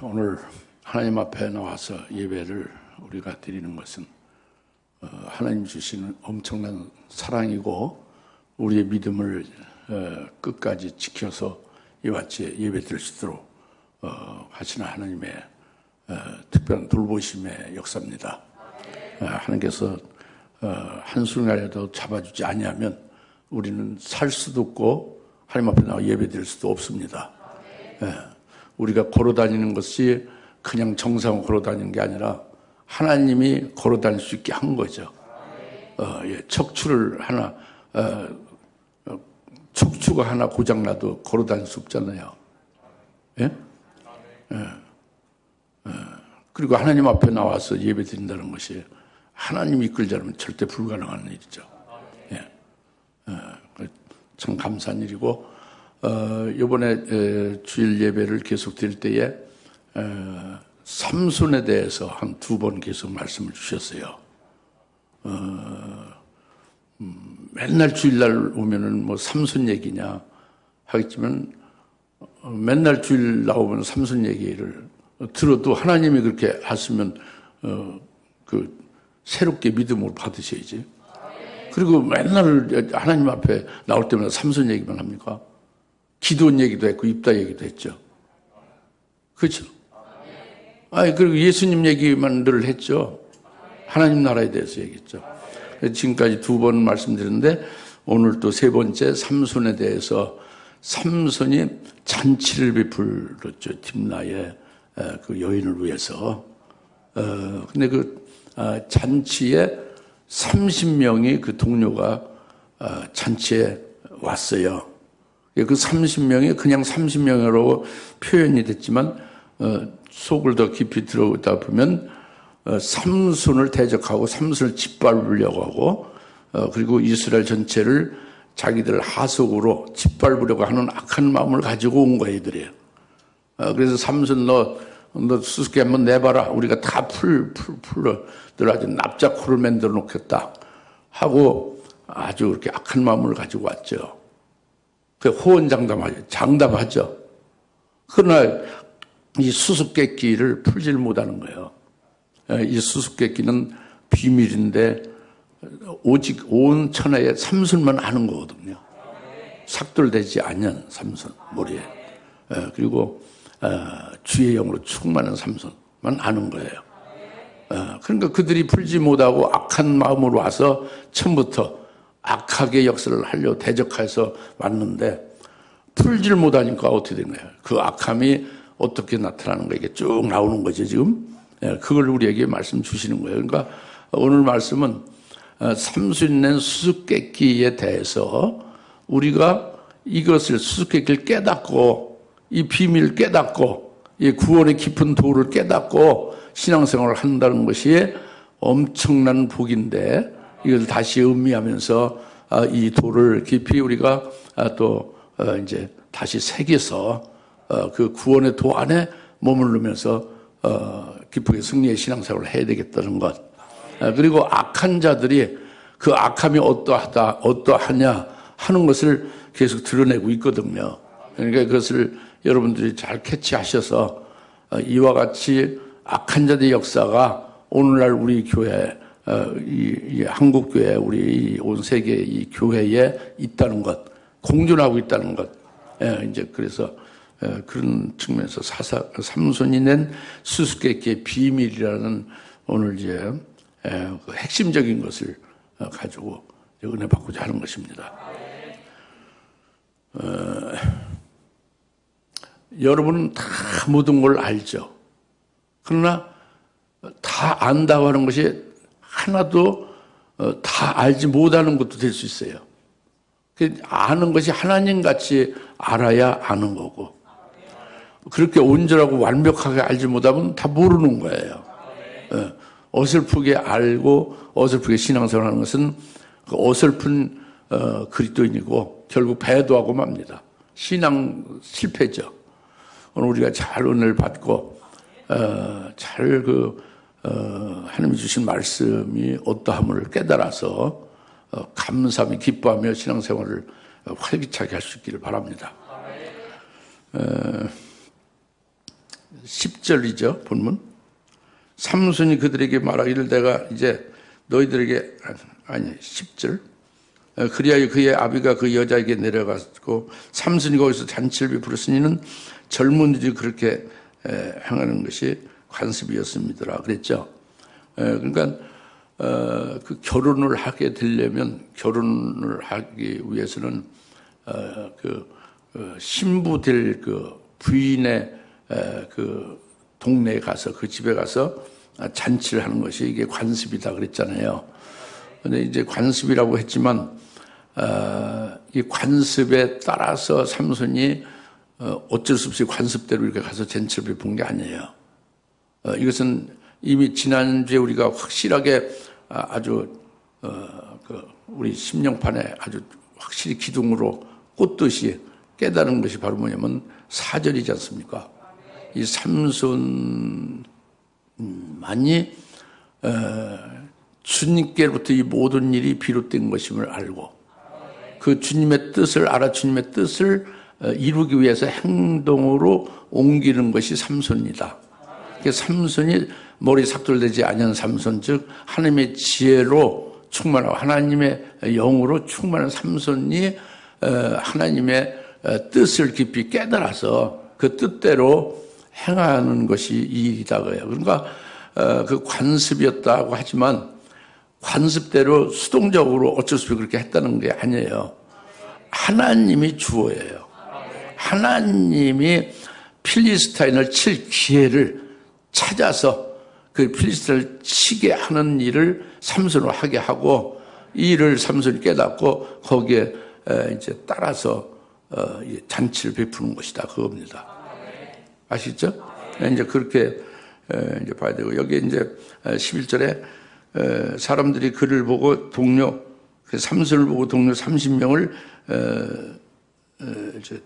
오늘 하나님 앞에 나와서 예배를 우리가 드리는 것은 하나님 주시는 엄청난 사랑이고 우리의 믿음을 끝까지 지켜서 이와 같이 예배 드릴 수 있도록 하시는 하나님의 특별한 돌보심의 역사입니다. 하나님께서 한순간에도 잡아주지 아니하면 우리는 살 수도 없고 하나님 앞에 나와 예배 드릴 수도 없습니다. 우리가 걸어다니는 것이 그냥 정상으로 걸어다니는 게 아니라 하나님이 걸어다닐 수 있게 한 거죠. 척추를 하나 척추가 하나 고장나도 걸어다닐 수 없잖아요. 그리고 하나님 앞에 나와서 예배 드린다는 것이 하나님이 이끌지 않으면 절대 불가능한 일이죠. 참 감사한 일이고 이번에 주일 예배를 계속 드릴 때에 삼손에 대해서 한 두 번 계속 말씀을 주셨어요. 맨날 주일날 오면은 뭐 삼손 얘기냐 하겠지만 맨날 주일 나오면 삼손 얘기를 들어도 하나님이 그렇게 하시면 그 새롭게 믿음으로 받으셔야지. 그리고 맨날 하나님 앞에 나올 때마다 삼손 얘기만 합니까? 기도원 얘기도 했고 입다 얘기도 했죠. 그렇죠? 그리고 예수님 얘기만 늘 했죠. 하나님 나라에 대해서 얘기했죠. 지금까지 두 번 말씀드렸는데 오늘 또 세 번째 삼손에 대해서 삼손이 잔치를 베풀었죠. 딥나의 그 여인을 위해서. 근데 그 잔치에 30명이 그 동료가 잔치에 왔어요. 그 30명이 그냥 30명으로 표현이 됐지만 속을 더 깊이 들어오다 보면 삼손을 대적하고 삼손을 짓밟으려고 하고 그리고 이스라엘 전체를 자기들 하속으로 짓밟으려고 하는 악한 마음을 가지고 온 거예요, 이들이에요. 그래서 삼손 너 수수께 한번 내봐라. 우리가 다 풀로 아주 납작코를 만들어 놓겠다 하고 아주 그렇게 악한 마음을 가지고 왔죠. 호언장담하죠. 그러나 이 수수께끼를 풀지를 못하는 거예요. 이 수수께끼는 비밀인데 오직 온 천하에 삼손만 아는 거거든요. 삭돌되지 않은 삼손 머리에. 그리고 주의 영으로 충만한 삼손만 아는 거예요. 그러니까 그들이 풀지 못하고 악한 마음으로 와서 처음부터 악하게 역사를 하려고 대적해서 왔는데 풀지를 못하니까 어떻게 된 거예요? 그 악함이 어떻게 나타나는 거예요? 이게 쭉 나오는 거죠, 지금. 그걸 우리에게 말씀 주시는 거예요. 그러니까 오늘 말씀은 삼손이 낸 수수께끼에 대해서 우리가 이것을 수수께끼를 깨닫고 이 비밀을 깨닫고 이 구원의 깊은 도를 깨닫고 신앙생활을 한다는 것이 엄청난 복인데 이걸 다시 음미하면서 이 도를 깊이 우리가 또 이제 다시 새겨서 그 구원의 도 안에 머무르면서 기쁘게 승리의 신앙생활을 해야 되겠다는 것. 그리고 악한 자들이 그 악함이 어떠하냐 하는 것을 계속 드러내고 있거든요. 그러니까 그것을 여러분들이 잘 캐치하셔서 이와 같이 악한 자들의 역사가 오늘날 우리 교회 이 한국교회 우리 온 세계 이 교회에 있다는 것, 공존하고 있다는 것. 이제 그래서 그런 측면에서 삼손이 낸 수수께끼의 비밀이라는 오늘 이제 그 핵심적인 것을 가지고 은혜 받고자 하는 것입니다. 여러분은 다 모든 걸 알죠. 그러나 다 안다고 하는 것이 하나도 다 알지 못하는 것도 될 수 있어요. 아는 것이 하나님같이 알아야 아는 거고 그렇게 온전하고 완벽하게 알지 못하면 다 모르는 거예요. 어설프게 알고 어설프게 신앙생활하는 것은 그 어설픈 그리스도인이고 결국 배도하고 맙니다. 신앙 실패죠. 오늘 우리가 잘 은혜를 받고 잘 하나님이 주신 말씀이 어떠함을 깨달아서 감사하며 기뻐하며 신앙생활을 활기차게 할 수 있기를 바랍니다. 10절이죠, 본문. 삼손이 그들에게 말하기를 내가 이제 너희들에게, 아니, 10절. 그리하여 그의 아비가 그 여자에게 내려갔고 삼손이 거기서 잔치를 베풀었으니는 젊은이들이 그렇게 행하는 것이 관습이었습니다. 그랬죠. 그러니까 그 결혼을 하게 되려면 결혼을 하기 위해서는 그 신부 될 그 부인의 그 동네에 가서 그 집에 가서 잔치를 하는 것이 이게 관습이다 그랬잖아요. 근데 이제 관습이라고 했지만 이 관습에 따라서 삼손이 어쩔 수 없이 관습대로 이렇게 가서 잔치를 베푼 게 아니에요. 이것은 이미 지난주에 우리가 확실하게 아주 우리 심령판에 아주 확실히 기둥으로 꽂듯이 깨달은 것이 바로 뭐냐면 4절이지 않습니까? 이 삼손만이 주님께로부터 이 모든 일이 비롯된 것임을 알고 그 주님의 뜻을 알아 주님의 뜻을 이루기 위해서 행동으로 옮기는 것이 삼손이다. 삼손이 머리 삭돌되지 아니한 삼손, 즉 하나님의 지혜로 충만하고 하나님의 영으로 충만한 삼손이 하나님의 뜻을 깊이 깨달아서 그 뜻대로 행하는 것이 이 일이다 그래요. 그러니까 그 관습이었다고 하지만 관습대로 수동적으로 어쩔 수 없이 그렇게 했다는 게 아니에요. 하나님이 주어예요. 하나님이 필리스타인을 칠 기회를 찾아서 그 필리스타인을 치게 하는 일을 삼손으로 하게 하고 이 일을 삼손이 깨닫고 거기에 이제 따라서 잔치를 베푸는 것이다 그겁니다. 아시죠? 이제 그렇게 이제 봐야 되고 여기 이제 11절에 사람들이 그를 보고 동료 삼손을 보고 동료 30명을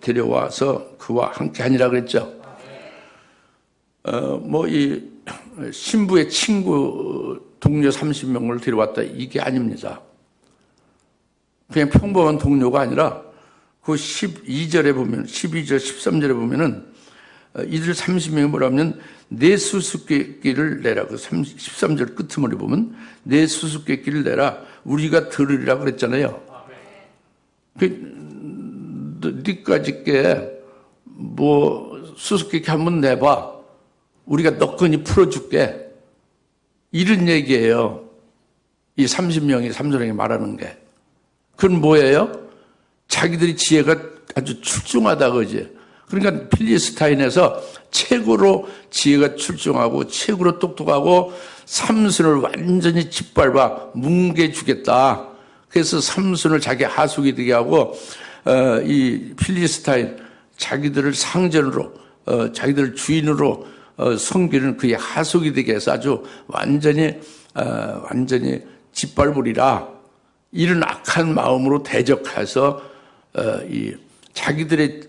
데려와서 그와 함께 하니라 그랬죠. 뭐 이 신부의 친구 동료 30명을 데려왔다 이게 아닙니다. 그냥 평범한 동료가 아니라 그 12절에 보면 12절 13절에 보면은 이들 30명이 뭐라면 내 수수께끼를 내라. 그 13절 끝머리 보면 내 수수께끼를 내라. 우리가 들으리라 그랬잖아요. 니까지 뭐 수수께끼 한번 내봐. 우리가 너끈히 풀어줄게. 이런 얘기예요. 이 30명이 삼손에게 말하는 게. 그건 뭐예요? 자기들이 지혜가 아주 출중하다 그지. 그러니까 필리스타인에서 최고로 지혜가 출중하고 최고로 똑똑하고 삼손을 완전히 짓밟아 뭉개주겠다. 그래서 삼손을 자기 하숙이 되게 하고 이 필리스타인 자기들을 상전으로 자기들을 주인으로 섬기는 그의 하숙이 되게 해서 아주 완전히 짓밟으리라. 이런 악한 마음으로 대적해서 이 자기들의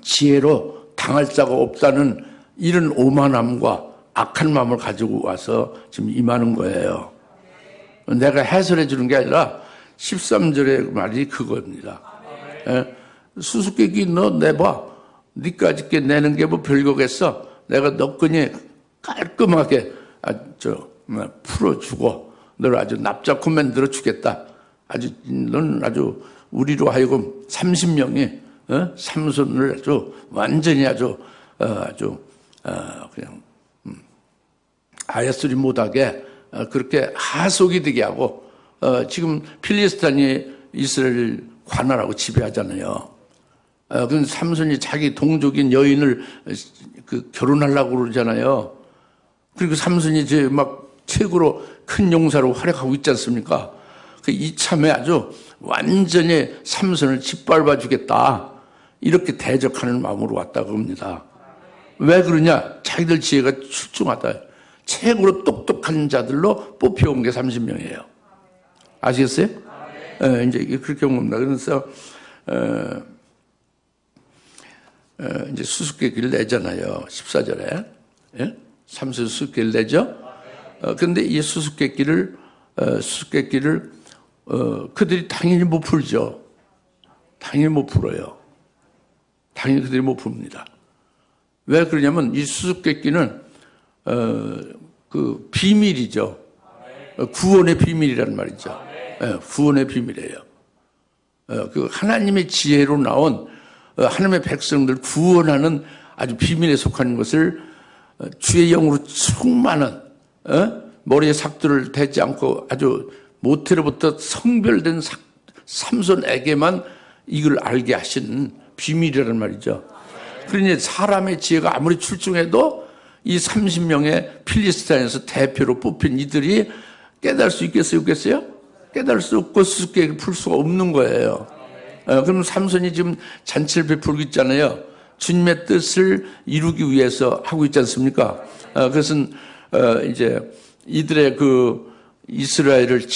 지혜로 당할 자가 없다는 이런 오만함과 악한 마음을 가지고 와서 지금 임하는 거예요. 내가 해설해 주는 게 아니라 13절의 말이 그겁니다. 수수께끼 너 내봐. 니까지 게 내는 게 뭐 별거겠어. 내가 너끈히 깔끔하게 풀어주고 너를 아주 납작고 만들어 주겠다. 넌 아주 우리로 하여금 30명이 삼손을 아주 완전히 그냥 아야소리 못하게 그렇게 하속이 되게 하고 지금 필리스탄이 이스라엘 관할하고 지배하잖아요. 그럼 삼손이 자기 동족인 여인을 결혼하려고 그러잖아요. 그리고 삼손이 막 최고로 큰 용사로 활약하고 있지 않습니까? 이참에 아주 완전히 삼손을 짓밟아 주겠다. 이렇게 대적하는 마음으로 왔다 그럽니다. 왜 그러냐? 자기들 지혜가 출중하다. 최고로 똑똑한 자들로 뽑혀온 게 30명이에요. 아시겠어요? 이제 그렇게 온 겁니다. 그래서 이제 수수께끼를 내잖아요. 14절에. 예? 삼손 수수께끼를 내죠? 그런데 이 수수께끼를 그들이 당연히 못 풀죠. 당연히 못 풀어요. 당연히 그들이 못 풉니다. 왜 그러냐면 이 수수께끼는 그 비밀이죠. 구원의 비밀이란 말이죠. 구원의 비밀이에요. 그 하나님의 지혜로 나온 하나님의 백성들 구원하는 아주 비밀에 속하는 것을 주의 영으로 충만한 머리에 삭도를 대지 않고 아주 모태로부터 성별된 삼손에게만 이걸 알게 하신 비밀이란 말이죠. 그러니 사람의 지혜가 아무리 출중해도 이 30명의 필리스타인에서 대표로 뽑힌 이들이 깨달을 수 있겠어요? 없겠어요? 깨달을 수 없고 수수께끼를 풀 수가 없는 거예요. 그럼 삼손이 지금 잔치를 베풀고 있잖아요. 주님의 뜻을 이루기 위해서 하고 있지 않습니까? 그것은 이제 이들의 그 이스라엘을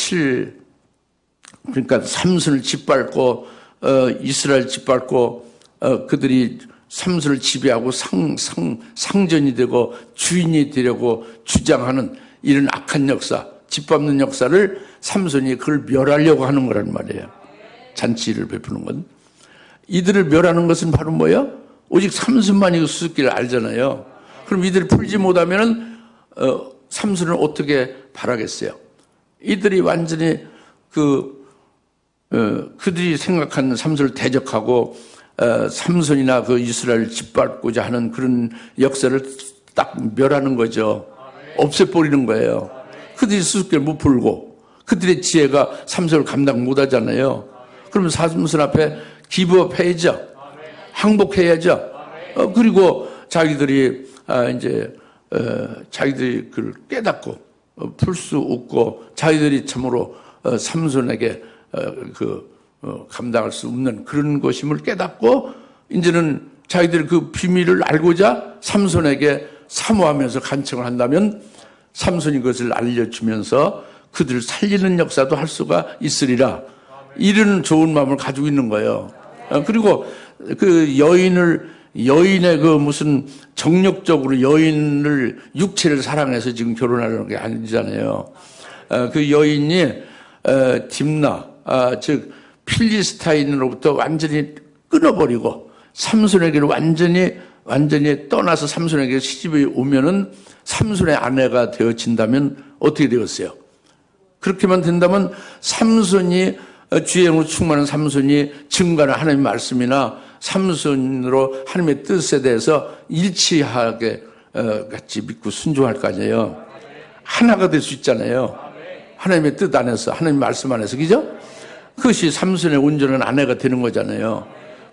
그러니까 삼손을 짓밟고 이스라엘 짓밟고 그들이 삼손을 지배하고 상전이 되고 주인이 되려고 주장하는 이런 악한 역사, 짓밟는 역사를 삼손이 그걸 멸하려고 하는 거란 말이에요. 잔치를 베푸는 건. 이들을 멸하는 것은 바로 뭐예요? 오직 삼손만이 그 수수께끼를 알잖아요. 그럼 이들이 풀지 못하면은 삼손을 어떻게 바라겠어요? 이들이 완전히 그들이 생각하는 삼손을 대적하고 삼손이나 그 이스라엘을 짓밟고자 하는 그런 역사를 딱 멸하는 거죠. 없애버리는 거예요. 그들이 수수께끼를 못 풀고 그들의 지혜가 삼손을 감당 못 하잖아요. 그러면 삼손 앞에 기브업 해야죠. 항복해야죠. 그리고 자기들이 자기들이 그걸 깨닫고 풀 수 없고 자기들이 참으로 삼손에게 감당할 수 없는 그런 것임을 깨닫고 이제는 자기들이 그 비밀을 알고자 삼손에게 사모하면서 간청을 한다면 삼손이 그것을 알려주면서 그들을 살리는 역사도 할 수가 있으리라. 이런 좋은 마음을 가지고 있는 거예요. 그리고 그 여인의 그 무슨 정력적으로 여인을 육체를 사랑해서 지금 결혼하려는 게 아니잖아요. 그 여인이 딥나 즉 필리스타인으로부터 완전히 끊어버리고 삼손에게로 완전히 떠나서 삼손에게 시집이 오면은 삼손의 아내가 되어진다면 어떻게 되었어요? 그렇게만 된다면 삼손이 주의 영으로 충만한 삼손이 증거하는 하나님의 말씀이나 삼손으로 하나님의 뜻에 대해서 일치하게 같이 믿고 순종할 거 아니에요. 하나가 될 수 있잖아요. 하나님의 뜻 안에서, 하나님의 말씀 안에서, 그죠? 그것이 삼손의 온전한 아내가 되는 거잖아요.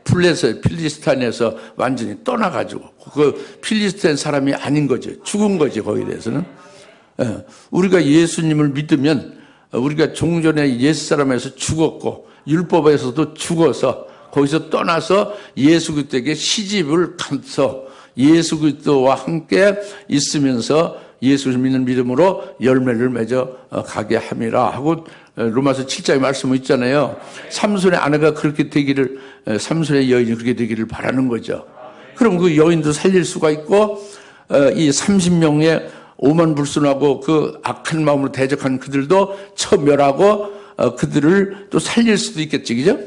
필리스타인에서 완전히 떠나가지고 그 필리스타인 사람이 아닌 거죠. 죽은 거지 거기에 대해서는. 우리가 예수님을 믿으면 우리가 종전에 옛사람에서 죽었고 율법에서도 죽어서 거기서 떠나서 예수 그리스도에게 시집을 가서 예수 그리스도와 함께 있으면서 예수를 믿는 믿음으로 열매를 맺어 가게 함이라 하고 로마서 7장에 말씀이 있잖아요. 삼손의 아내가 그렇게 되기를, 삼손의 여인이 그렇게 되기를 바라는 거죠. 그럼 그 여인도 살릴 수가 있고 이 30명의 오만불순하고 그 악한 마음으로 대적한 그들도 처멸하고 그들을 또 살릴 수도 있겠지, 그죠?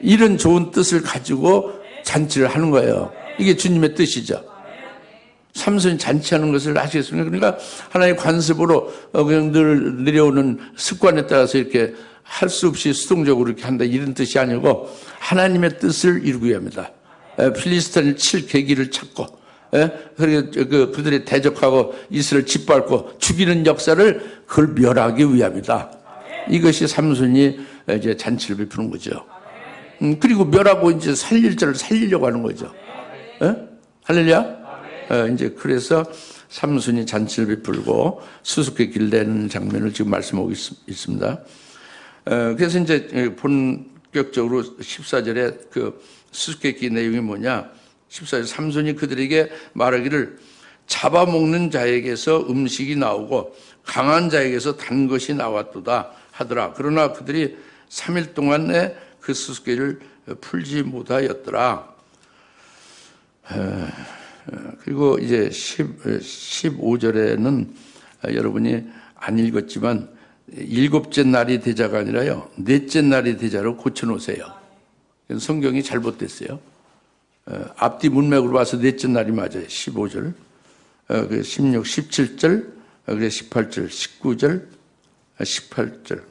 이런 좋은 뜻을 가지고 잔치를 하는 거예요. 이게 주님의 뜻이죠. 삼손이 잔치하는 것을 아시겠습니까? 그러니까 하나의 관습으로 그냥 늘 내려오는 습관에 따라서 이렇게 할 수 없이 수동적으로 이렇게 한다 이런 뜻이 아니고 하나님의 뜻을 이루기 위함이다. 필리스타인을 칠 계기를 찾고 그리고 그들이 대적하고 이스라엘 짓밟고 죽이는 역사를 그걸 멸하기 위함이다. 이것이 삼손이 이제 잔치를 베푸는 거죠. 그리고 멸하고 이제 살릴 자를 살리려고 하는 거죠. 할렐루야? 이제 그래서 삼손이 잔치를 베풀고 수수께끼를 내는 장면을 지금 말씀하고 있습니다. 그래서 이제 본격적으로 14절에 그 수수께끼 내용이 뭐냐? 14절 삼손이 그들에게 말하기를 잡아먹는 자에게서 음식이 나오고 강한 자에게서 단 것이 나왔도다 하더라. 그러나 그들이 3일 동안에 그 수수께끼를 풀지 못하였더라. 그리고 이제 15절에는 여러분이 안 읽었지만 7째 날이 되자가 아니라요. 4째 날이 되자로 고쳐놓으세요. 성경이 잘못됐어요. 앞뒤 문맥으로 봐서 넷째 날이 맞아요. 15절, 16, 17절, 그래 18절, 19절, 18절.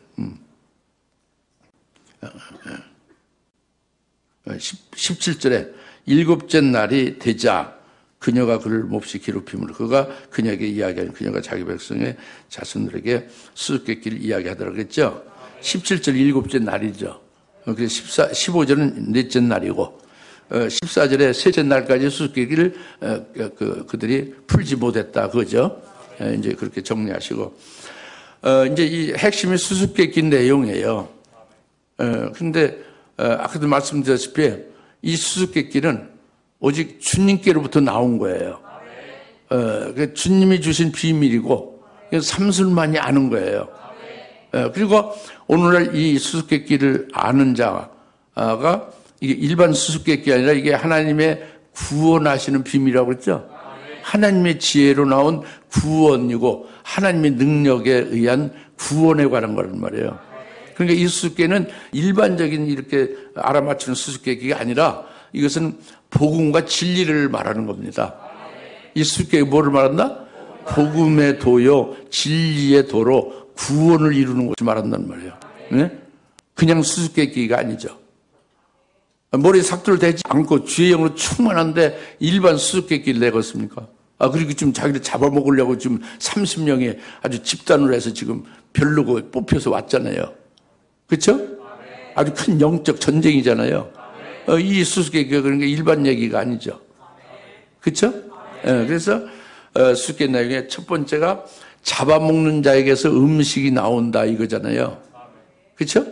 17절에 일곱째 날이 되자 그녀가 그를 몹시 괴롭힘으로 그가 그녀에게 이야기하는 그녀가 자기 백성의 자손들에게 수수께끼를 이야기하더라 그랬죠. 17절 일곱째 날이죠. 그래서 15절은 넷째 날이고 14절에 셋째 날까지 수수께끼를 그들이 풀지 못했다 그거죠. 이제 그렇게 정리하시고 이제 이 핵심이 수수께끼 내용이에요. 근데 아까도 말씀드렸다시피 이 수수께끼는 오직 주님께로부터 나온 거예요. 주님이 주신 비밀이고 삼순만이 아는 거예요. 그리고 오늘날 이 수수께끼를 아는 자가 이게 일반 수수께끼 아니라 이게 하나님의 구원하시는 비밀이라고 그랬죠. 하나님의 지혜로 나온 구원이고 하나님의 능력에 의한 구원에 관한 거란 말이에요. 그러니까 이 수수께끼는 일반적인 이렇게 알아맞히는 수수께끼가 아니라 이것은 복음과 진리를 말하는 겁니다. 이 수수께끼가 뭐를 말한다? 복음의 도요, 진리의 도로 구원을 이루는 것을 말한단 말이에요. 네? 그냥 수수께끼가 아니죠. 머리에 삭도를 대지 않고 주의 영으로 충만한데 일반 수수께끼를 내겠습니까? 그리고 지금 자기를 잡아먹으려고 지금 30명이 아주 집단으로 해서 지금 별로고 뽑혀서 왔잖아요. 그렇죠? 아주 큰 영적 전쟁이잖아요. 이 수수께끼가 그러니까 일반 얘기가 아니죠. 그렇죠? 그래서 수수께끼 내용의 첫 번째가 잡아먹는 자에게서 음식이 나온다 이거잖아요. 그렇죠?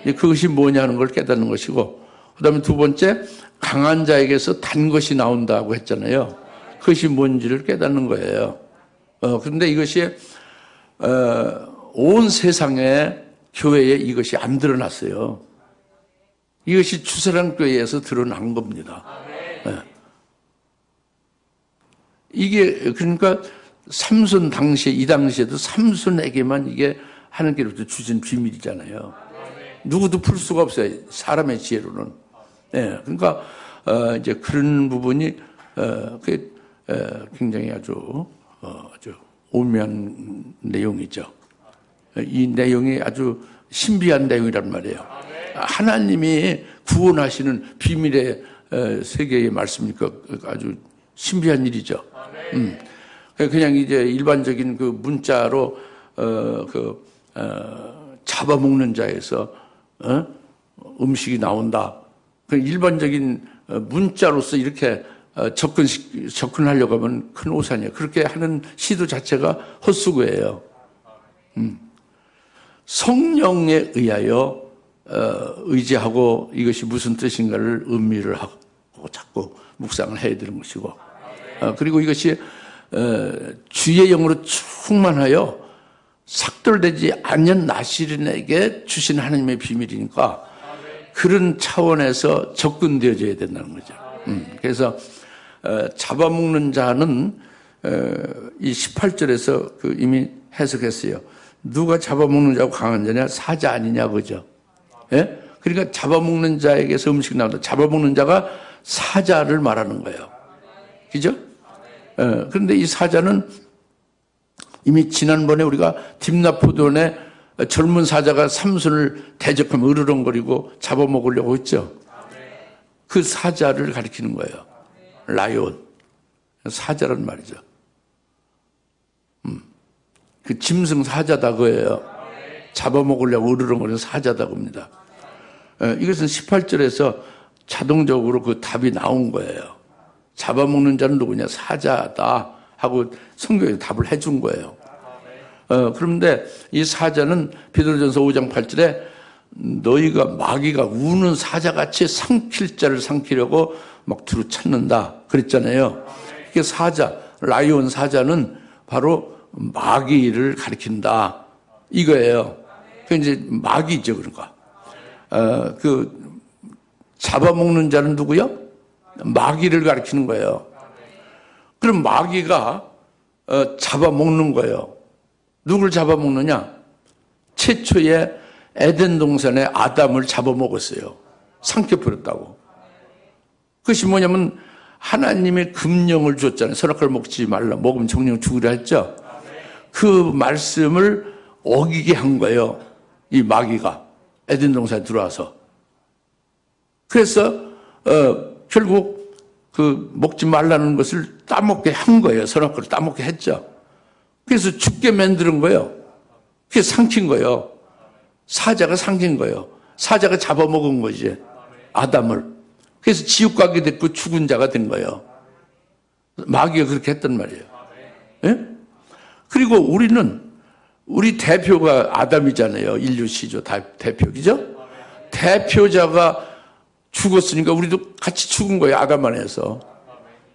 그것이 뭐냐는 걸 깨닫는 것이고 그다음에 두 번째 강한 자에게서 단 것이 나온다고 했잖아요. 그것이 뭔지를 깨닫는 거예요. 그런데 이것이 온 세상의 교회에 이것이 안 드러났어요. 이것이 주사랑교회에서 드러난 겁니다. 이게 그러니까 삼손 당시에 이 당시에도 삼손에게만 이게 하나님께로부터 주신 비밀이잖아요. 누구도 풀 수가 없어요. 사람의 지혜로는. 그러니까 이제 그런 부분이 굉장히 아주 오묘한 내용이죠. 이 내용이 아주 신비한 내용이란 말이에요. 하나님이 구원하시는 비밀의 세계의 말씀이니까 아주 신비한 일이죠. 그냥 이제 일반적인 그 문자로 잡아먹는 자에서 음식이 나온다. 그 일반적인 문자로서 이렇게 접근하려고 하면 큰 오산이에요. 그렇게 하는 시도 자체가 헛수고예요. 성령에 의하여 의지하고 이것이 무슨 뜻인가를 음미를 하고 자꾸 묵상을 해야 되는 것이고 그리고 이것이 주의 영으로 충만하여 삭돌되지 않는 나시린에게 주신 하나님의 비밀이니까 그런 차원에서 접근되어져야 된다는 거죠. 그래서 잡아먹는 자는 이 18절에서 이미 해석했어요. 누가 잡아먹는 자고 강한 자냐? 사자 아니냐 그죠? 예? 그러니까 잡아먹는 자에게서 음식이 나온다. 잡아먹는 자가 사자를 말하는 거예요. 그죠? 그런데 이 사자는 이미 지난번에 우리가 딥나포도원에 젊은 사자가 삼손을 대적하며 으르렁거리고 잡아먹으려고 했죠. 그 사자를 가리키는 거예요. 라이온. 사자란 말이죠. 그 짐승 사자다 그거예요. 잡아먹으려고 으르렁거리는 사자다 그겁니다. 이것은 18절에서 자동적으로 그 답이 나온 거예요. 잡아먹는 자는 누구냐? 사자다 하고 성경에 답을 해준 거예요. 그런데 이 사자는 베드로전서 5장 8절에 너희가 마귀가 우는 사자같이 삼킬 자를 삼키려고 막 두루 찾는다 그랬잖아요. 이게 사자, 라이온 사자는 바로 마귀를 가리킨다 이거예요. 그 이제 마귀죠 그러니까. 그 잡아먹는 자는 누구요? 마귀를 가리키는 거예요. 그럼 마귀가 잡아먹는 거예요. 누굴 잡아먹느냐? 최초의 에덴 동산의 아담을 잡아먹었어요. 삼켜버렸다고. 그것이 뭐냐면 하나님의 금령을 줬잖아요. 선악과를 먹지 말라. 먹으면 정령 죽으라 했죠. 그 말씀을 어기게 한 거예요. 이 마귀가 에덴 동산에 들어와서. 그래서 결국 그 먹지 말라는 것을 따먹게 한 거예요. 선악과를 따먹게 했죠. 그래서 죽게 만드는 거예요. 그게 삼킨 거예요. 사자가 삼킨 거예요. 사자가 잡아먹은 거지. 아담을. 그래서 지옥 가게 됐고 죽은 자가 된 거예요. 마귀가 그렇게 했단 말이에요. 예? 그리고 우리 대표가 아담이잖아요. 인류 시조 대표, 그죠? 대표자가 죽었으니까 우리도 같이 죽은 거예요. 아담 안에서.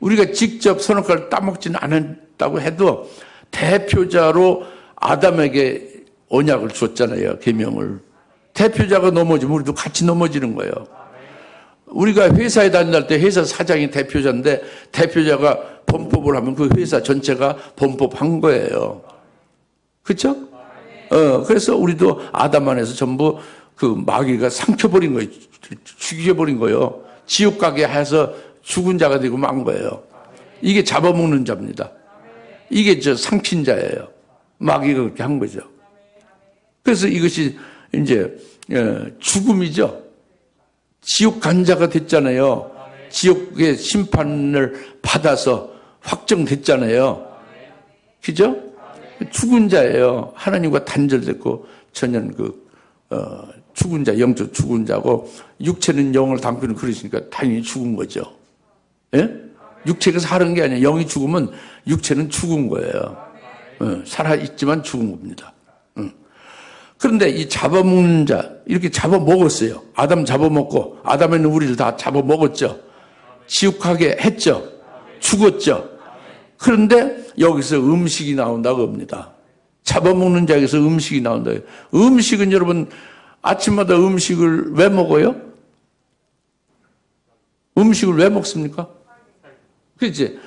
우리가 직접 선악과를 따먹지는 않았다고 해도 대표자로 아담에게 언약을 줬잖아요. 계명을. 대표자가 넘어지면 우리도 같이 넘어지는 거예요. 우리가 회사에 다닐 때 회사 사장이 대표자인데 대표자가 범법을 하면 그 회사 전체가 범법한 거예요. 그렇죠? 그래서 우리도 아담 안에서 전부 그 마귀가 삼켜버린 거예요. 죽여버린 거예요. 지옥 가게 해서 죽은 자가 되고 만 거예요. 이게 잡아먹는 자입니다. 이게 삼킨 자예요. 마귀가 그렇게 한 거죠. 그래서 이것이 이제 죽음이죠. 지옥 간 자가 됐잖아요. 지옥의 심판을 받아서 확정됐잖아요. 그죠? 죽은 자예요. 하나님과 단절됐고 전혀 죽은 자, 영적 죽은 자고 육체는 영을 담기는 그러시니까 당연히 죽은 거죠. 예? 육체가 사는 게 아니에요. 영이 죽으면 육체는 죽은 거예요. 살아있지만 죽은 겁니다. 그런데 이 잡아먹는 자, 이렇게 잡아먹었어요. 아담 잡아먹고, 아담에 있는 우리를 다 잡아먹었죠. 지옥하게 했죠. 죽었죠. 그런데 여기서 음식이 나온다고 합니다. 잡아먹는 자에게서 음식이 나온다. 음식은 여러분, 아침마다 음식을 왜 먹어요? 음식을 왜 먹습니까? 그렇지?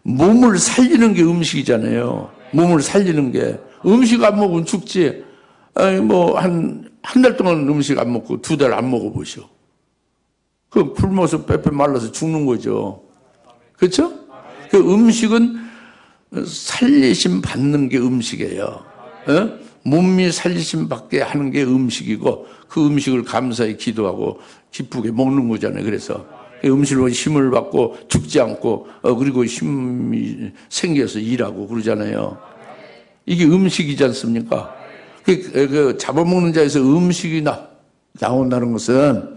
몸을 살리는 게 음식이잖아요. 몸을 살리는 게. 음식 안 먹으면 죽지. 아니, 한 달 동안 음식 안 먹고 2달 안 먹어보시오. 그럼 굶어서 빼빼 말라서 죽는 거죠. 그렇죠? 그 음식은 살리심 받는 게 음식이에요. 몸이 살리심 받게 하는 게 음식이고 그 음식을 감사히 기도하고 기쁘게 먹는 거잖아요. 그래서 음식으로 힘을 받고 죽지 않고 그리고 힘이 생겨서 일하고 그러잖아요. 이게 음식이지 않습니까? 그 잡아먹는 자에서 음식이 나온다는 것은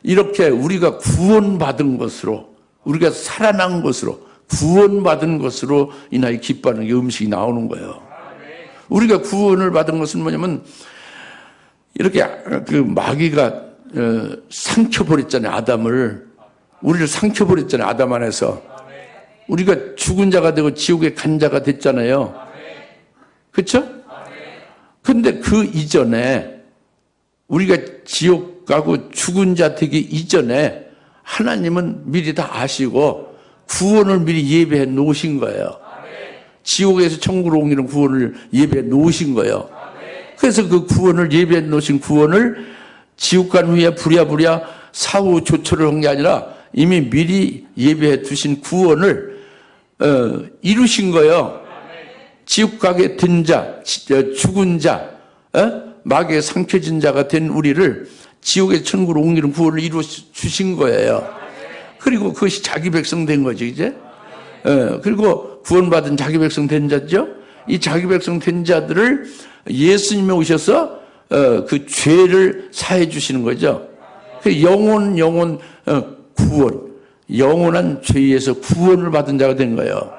이렇게 우리가 구원받은 것으로 우리가 살아난 것으로 구원받은 것으로 인하여 기뻐하는 게 음식이 나오는 거예요. 우리가 구원을 받은 것은 뭐냐면 이렇게 그 마귀가 삼켜버렸잖아요. 아담을. 우리를 삼켜버렸잖아요. 아담 안에서. 우리가 죽은 자가 되고 지옥에 간 자가 됐잖아요. 그렇죠? 근데 그 이전에 우리가 지옥 가고 죽은 자 되기 이전에 하나님은 미리 다 아시고 구원을 미리 예배해 놓으신 거예요. 지옥에서 천국으로 옮기는 구원을 예배해 놓으신 거예요. 그래서 그 구원을 예배해 놓으신 구원을 지옥 간 후에 부랴부랴 사후 조처를 한 게 아니라 이미 미리 예배해 두신 구원을 이루신 거예요. 지옥 가게 된 자, 죽은 자, 마귀에 삼켜진 자가 된 우리를 지옥의 천국으로 옮기는 구원을 이루어 주신 거예요. 그리고 그것이 자기 백성 된 거죠, 이제. 그리고 구원받은 자기 백성 된 자죠. 이 자기 백성 된 자들을 예수님이 오셔서 그 죄를 사해 주시는 거죠. 그 영원 구원, 영원한 죄에서 구원을 받은 자가 된 거예요.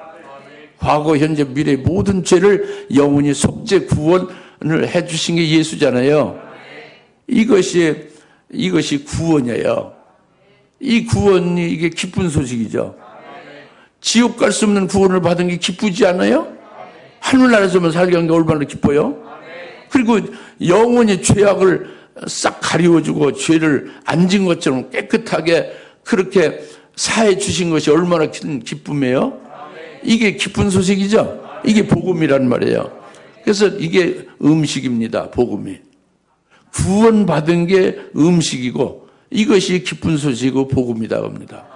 과거, 현재, 미래 모든 죄를 영원히 속죄 구원을 해 주신 게 예수잖아요. 이것이 구원이에요. 이 구원이 이게 기쁜 소식이죠. 지옥 갈 수 없는 구원을 받은 게 기쁘지 않아요? 하늘나라에서만 살게 한 게 얼마나 기뻐요? 그리고 영원히 죄악을 싹 가리워주고 죄를 안 진 것처럼 깨끗하게 그렇게 사해 주신 것이 얼마나 큰 기쁨이에요? 이게 기쁜 소식이죠? 이게 복음이란 말이에요. 그래서 이게 음식입니다. 복음이. 구원받은 게 음식이고 이것이 기쁜 소식이고 복음이다 합니다.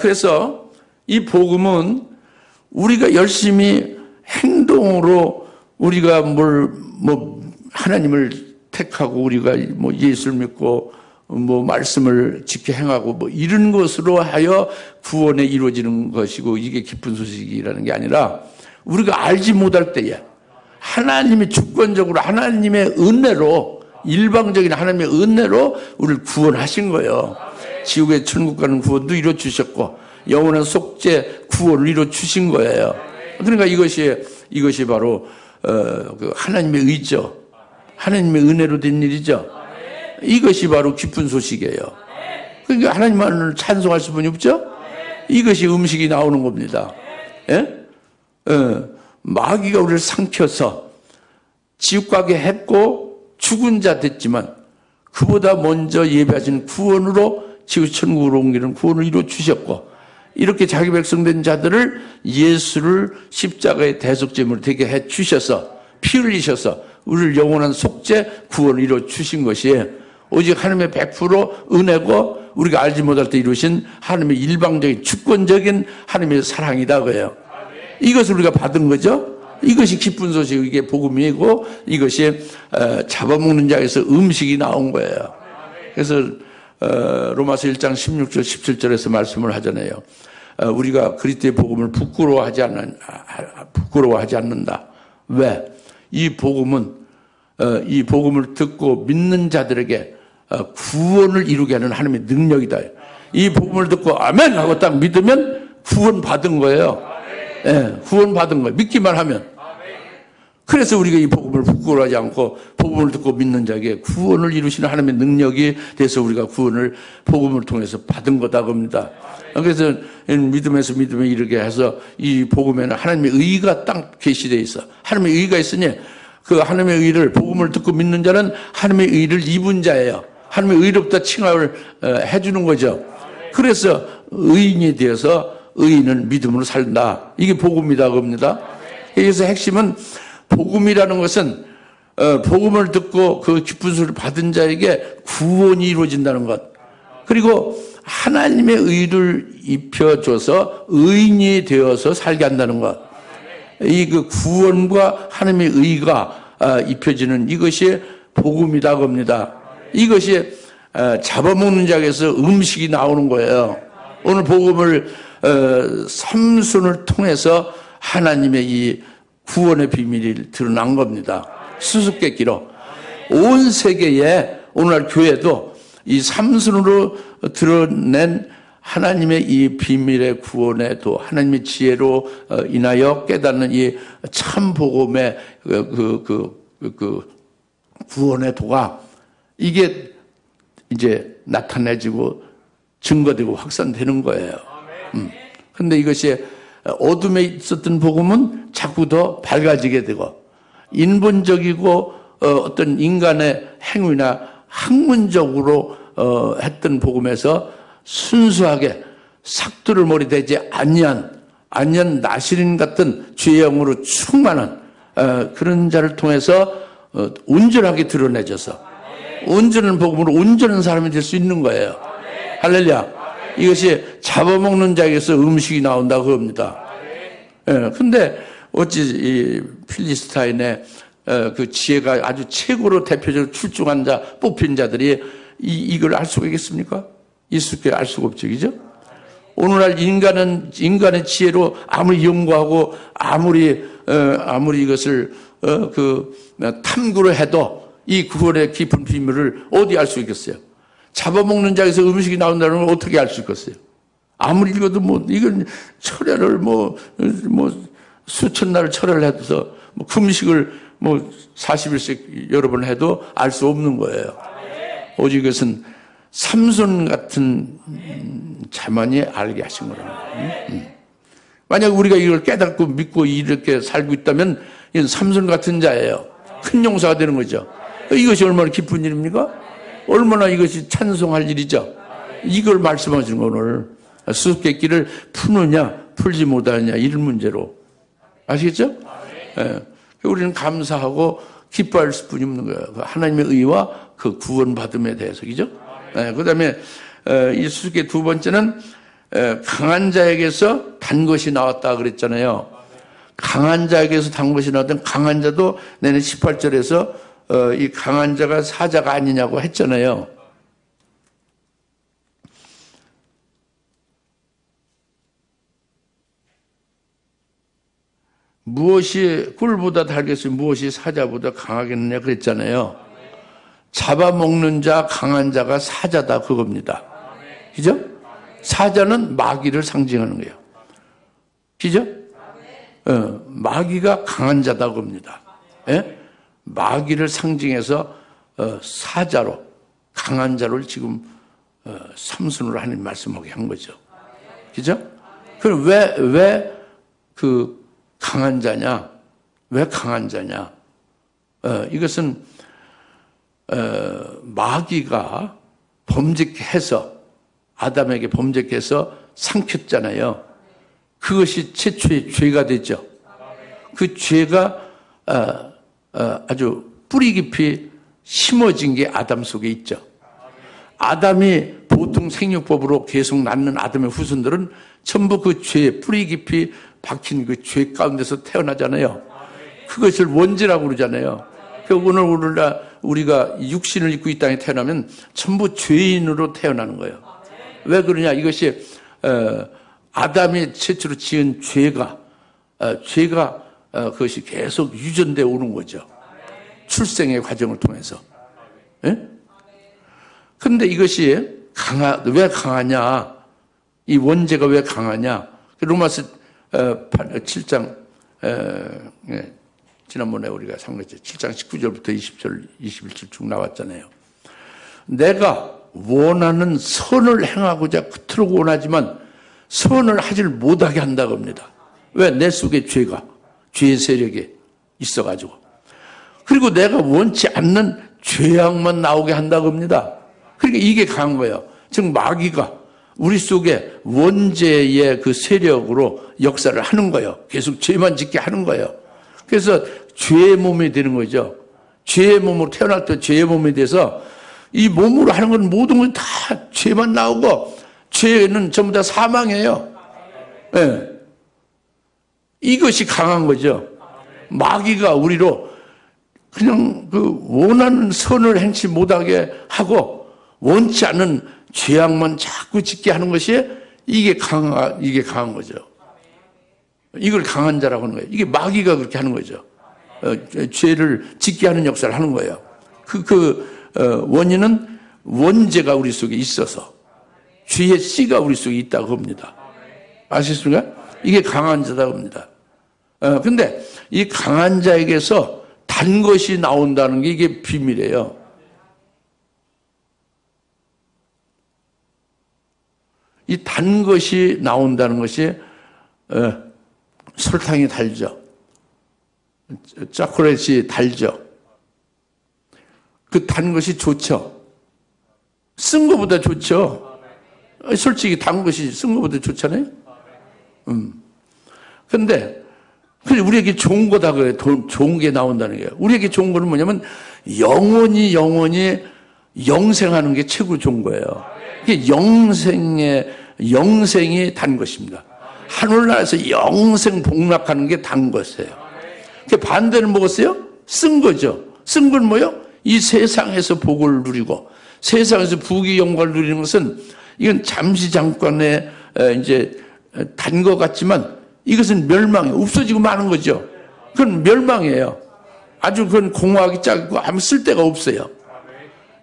그래서 이 복음은 우리가 열심히 행동으로 우리가 하나님을 택하고 우리가 예수를 믿고 말씀을 지켜 행하고 이런 것으로 하여 구원에 이루어지는 것이고 이게 기쁜 소식이라는 게 아니라 우리가 알지 못할 때에 하나님이 주권적으로 하나님의 은혜로 일방적인 하나님의 은혜로 우리를 구원하신 거예요. 지옥의 천국 가는 구원도 이루어 주셨고 영원한 속죄 구원을 이루어 주신 거예요. 그러니까 이것이 바로 그 하나님의 의죠. 하나님의 은혜로 된 일이죠. 이것이 바로 기쁜 소식이에요. 그러니까 하나님만을 찬송할 수뿐이 없죠. 이것이 음식이 나오는 겁니다. 예? 마귀가 우리를 삼켜서 지옥 가게 했고 죽은 자 됐지만 그보다 먼저 예배하신 구원으로 지옥 천국으로 옮기는 구원을 이루어 주셨고 이렇게 자기 백성된 자들을 예수를 십자가의 대속제물로 되게 해 주셔서 피 흘리셔서 우리를 영원한 속죄 구원을 이루어 주신 것이 오직 하나님의 100% 은혜고 우리가 알지 못할 때 이루신 하나님의 일방적인 주권적인 하나님의 사랑이다 그래요. 이것을 우리가 받은 거죠. 이것이 기쁜 소식, 이게 복음이고 이것이 잡아먹는 자에서 음식이 나온 거예요. 그래서 로마서 1장 16절 17절에서 말씀을 하잖아요. 우리가 그리스도의 복음을 부끄러워하지 않는다. 왜? 이 복음은 이 복음을 듣고 믿는 자들에게 구원을 이루게 하는 하나님의 능력이다. 이 복음을 듣고 아멘 하고 딱 믿으면 구원 받은 거예요. 예, 구원 받은 거예요. 믿기만 하면. 그래서 우리가 이 복음을 부끄러워하지 않고 복음을 듣고 믿는 자에게 구원을 이루시는 하나님의 능력이 돼서 우리가 구원을 복음을 통해서 받은 거다 겁니다. 그래서 믿음에서 믿음에 이르게 해서 이 복음에는 하나님의 의가 딱 계시되어 있어. 하나님의 의가 있으니 그 하나님의 의를 복음을 듣고 믿는 자는 하나님의 의를 입은 자예요. 하나님의 의롭다 칭함을 해주는 거죠. 그래서 의인이 되어서 의인은 믿음으로 산다. 이게 복음이다 겁니다. 그래서 핵심은 복음이라는 것은 복음을 듣고 그 기쁜 소리를 받은 자에게 구원이 이루어진다는 것. 그리고 하나님의 의를 입혀줘서 의인이 되어서 살게 한다는 것. 이 그 구원과 하나님의 의가 입혀지는 이것이 복음이다 겁니다. 이것이 잡아먹는 자에서 음식이 나오는 거예요. 오늘 복음을 삼순을 통해서 하나님의 이 구원의 비밀이 드러난 겁니다. 수수께끼로 온 세계에 오늘날 교회도 이 삼순으로 드러낸 하나님의 이 비밀의 구원에도 하나님의 지혜로 인하여 깨닫는 이 참 복음의 그 구원의 도가 이게 이제 나타내지고 증거되고 확산되는 거예요. 근데 이것이 어둠에 있었던 복음은 자꾸 더 밝아지게 되고 인본적이고 어떤 인간의 행위나 학문적으로 했던 복음에서 순수하게 삭두를 머리 대지 아니한 나시린 같은 죄영으로 충만한 그런 자를 통해서 온전하게 드러내져서 온전한 복음으로 온전한 사람이 될 수 있는 거예요. 할렐루야. 이것이 잡아먹는 자에게서 음식이 나온다 그겁니다. 근데 어찌 이 필리스타인의 그 지혜가 아주 최고로 대표적으로 출중한 자, 뽑힌 자들이 이걸 알 수가 있겠습니까? 있을게 알 수가 없죠, 그죠? 오늘날 인간의 지혜로 아무리 연구하고 아무리 이것을 탐구를 해도 이 구원의 깊은 비밀을 어디 알 수 있겠어요? 잡아먹는 자에서 음식이 나온다는 걸 어떻게 알 수 있겠어요? 아무리 읽어도 이건 철야를 수천 날을 철야를 해서 금식을 40일씩 여러 번 해도 알 수 없는 거예요. 오직 이것은 삼손 같은 자만이 알게 하신 거라는 거예요. 만약 우리가 이걸 깨닫고 믿고 이렇게 살고 있다면 이건 삼손 같은 자예요. 큰 용사가 되는 거죠. 이것이 얼마나 기쁜 일입니까? 얼마나 이것이 찬송할 일이죠. 이걸 말씀하시는 거 오늘 수수께끼를 푸느냐 풀지 못하느냐 이런 문제로 아시겠죠? 예. 우리는 감사하고 기뻐할 수뿐이 없는 거예요. 하나님의 의와 그 구원받음에 대해서 그죠? 예. 그다음에 이 수수께끼 두 번째는 강한 자에게서 단 것이 나왔다 그랬잖아요. 강한 자에게서 단 것이 나왔던 강한 자도 내년 18절에서 이 강한 자가 사자가 아니냐고 했잖아요. 무엇이 꿀보다 달겠으니 무엇이 사자보다 강하겠느냐 그랬잖아요. 잡아먹는 자, 강한 자가 사자다 그겁니다. 그죠? 사자는 마귀를 상징하는 거예요. 그죠? 마귀가 강한 자다 그겁니다. 예? 마귀를 상징해서 사자로, 강한 자를 지금 삼순으로 하나님 말씀하게 한 거죠. 그죠? 그럼 왜 그 강한 자냐? 왜 강한 자냐? 이것은 마귀가 범죄해서 아담에게 범죄해서 삼켰잖아요. 그것이 최초의 죄가 됐죠. 그 죄가 아주 뿌리 깊이 심어진 게 아담 속에 있죠. 아담이 보통 생육법으로 계속 낳는 아담의 후손들은 전부 그 죄에 뿌리 깊이 박힌 그 죄 가운데서 태어나잖아요. 그것을 원죄라고 그러잖아요. 오늘 우리가 육신을 입고 이 땅에 태어나면 전부 죄인으로 태어나는 거예요. 왜 그러냐? 이것이 아담이 최초로 지은 죄가 그것이 계속 유전되어 오는 거죠. 출생의 과정을 통해서. 그런데 이것이 왜 강하냐? 이 원죄가 왜 강하냐? 로마서 7장 지난번에 우리가 상고했죠. 7장 19절부터 20절, 21절 쭉 나왔잖아요. 내가 원하는 선을 행하고자 그토록 원하지만 선을 하질 못하게 한다고 합니다. 왜? 내 속에 죄의 세력이 있어가지고. 그리고 내가 원치 않는 죄악만 나오게 한다고 합니다. 그러니까 이게 강한 거예요. 즉 마귀가 우리 속에 원죄의 그 세력으로 역사를 하는 거예요. 계속 죄만 짓게 하는 거예요. 그래서 죄의 몸이 되는 거죠. 죄의 몸으로 태어날 때 죄의 몸이 돼서 이 몸으로 하는 건 모든 건 다 죄만 나오고 죄는 전부 다 사망이에요. 네. 이것이 강한 거죠. 마귀가 우리로 그냥 그 원하는 선을 행치 못하게 하고 원치 않는 죄악만 자꾸 짓게 하는 것이 이게 강한 거죠. 이걸 강한 자라고 하는 거예요. 이게 마귀가 그렇게 하는 거죠. 죄를 짓게 하는 역사를 하는 거예요. 원인은 원죄가 우리 속에 있어서 죄의 씨가 우리 속에 있다고 합니다. 아시겠습니까? 이게 강한 자라고 합니다. 근데 이 강한 자에게서 단 것이 나온다는 게 이게 비밀이에요. 이 단 것이 나온다는 것이 설탕이 달죠. 초콜릿이 달죠. 그 단 것이 좋죠. 쓴 것보다 좋죠. 솔직히 단 것이 쓴 것보다 좋잖아요. 근데 우리에게 좋은 거다 그래. 좋은 게 나온다는 거예요. 우리에게 좋은 거는 뭐냐면 영원히 영생하는 게 최고 좋은 거예요. 이게 영생이 단 것입니다. 하늘나라에서 영생 복락하는 게 단 것이에요. 반대는 뭐겠어요? 쓴 거죠. 쓴 건 뭐요? 이 세상에서 복을 누리고 세상에서 부귀 영광을 누리는 것은 이건 잠시 잠깐의 이제 단 것 같지만 이것은 멸망이에요. 없어지고 마는 거죠. 그건 멸망이에요. 아주 그건 공허하기 작고 아무 쓸데가 없어요.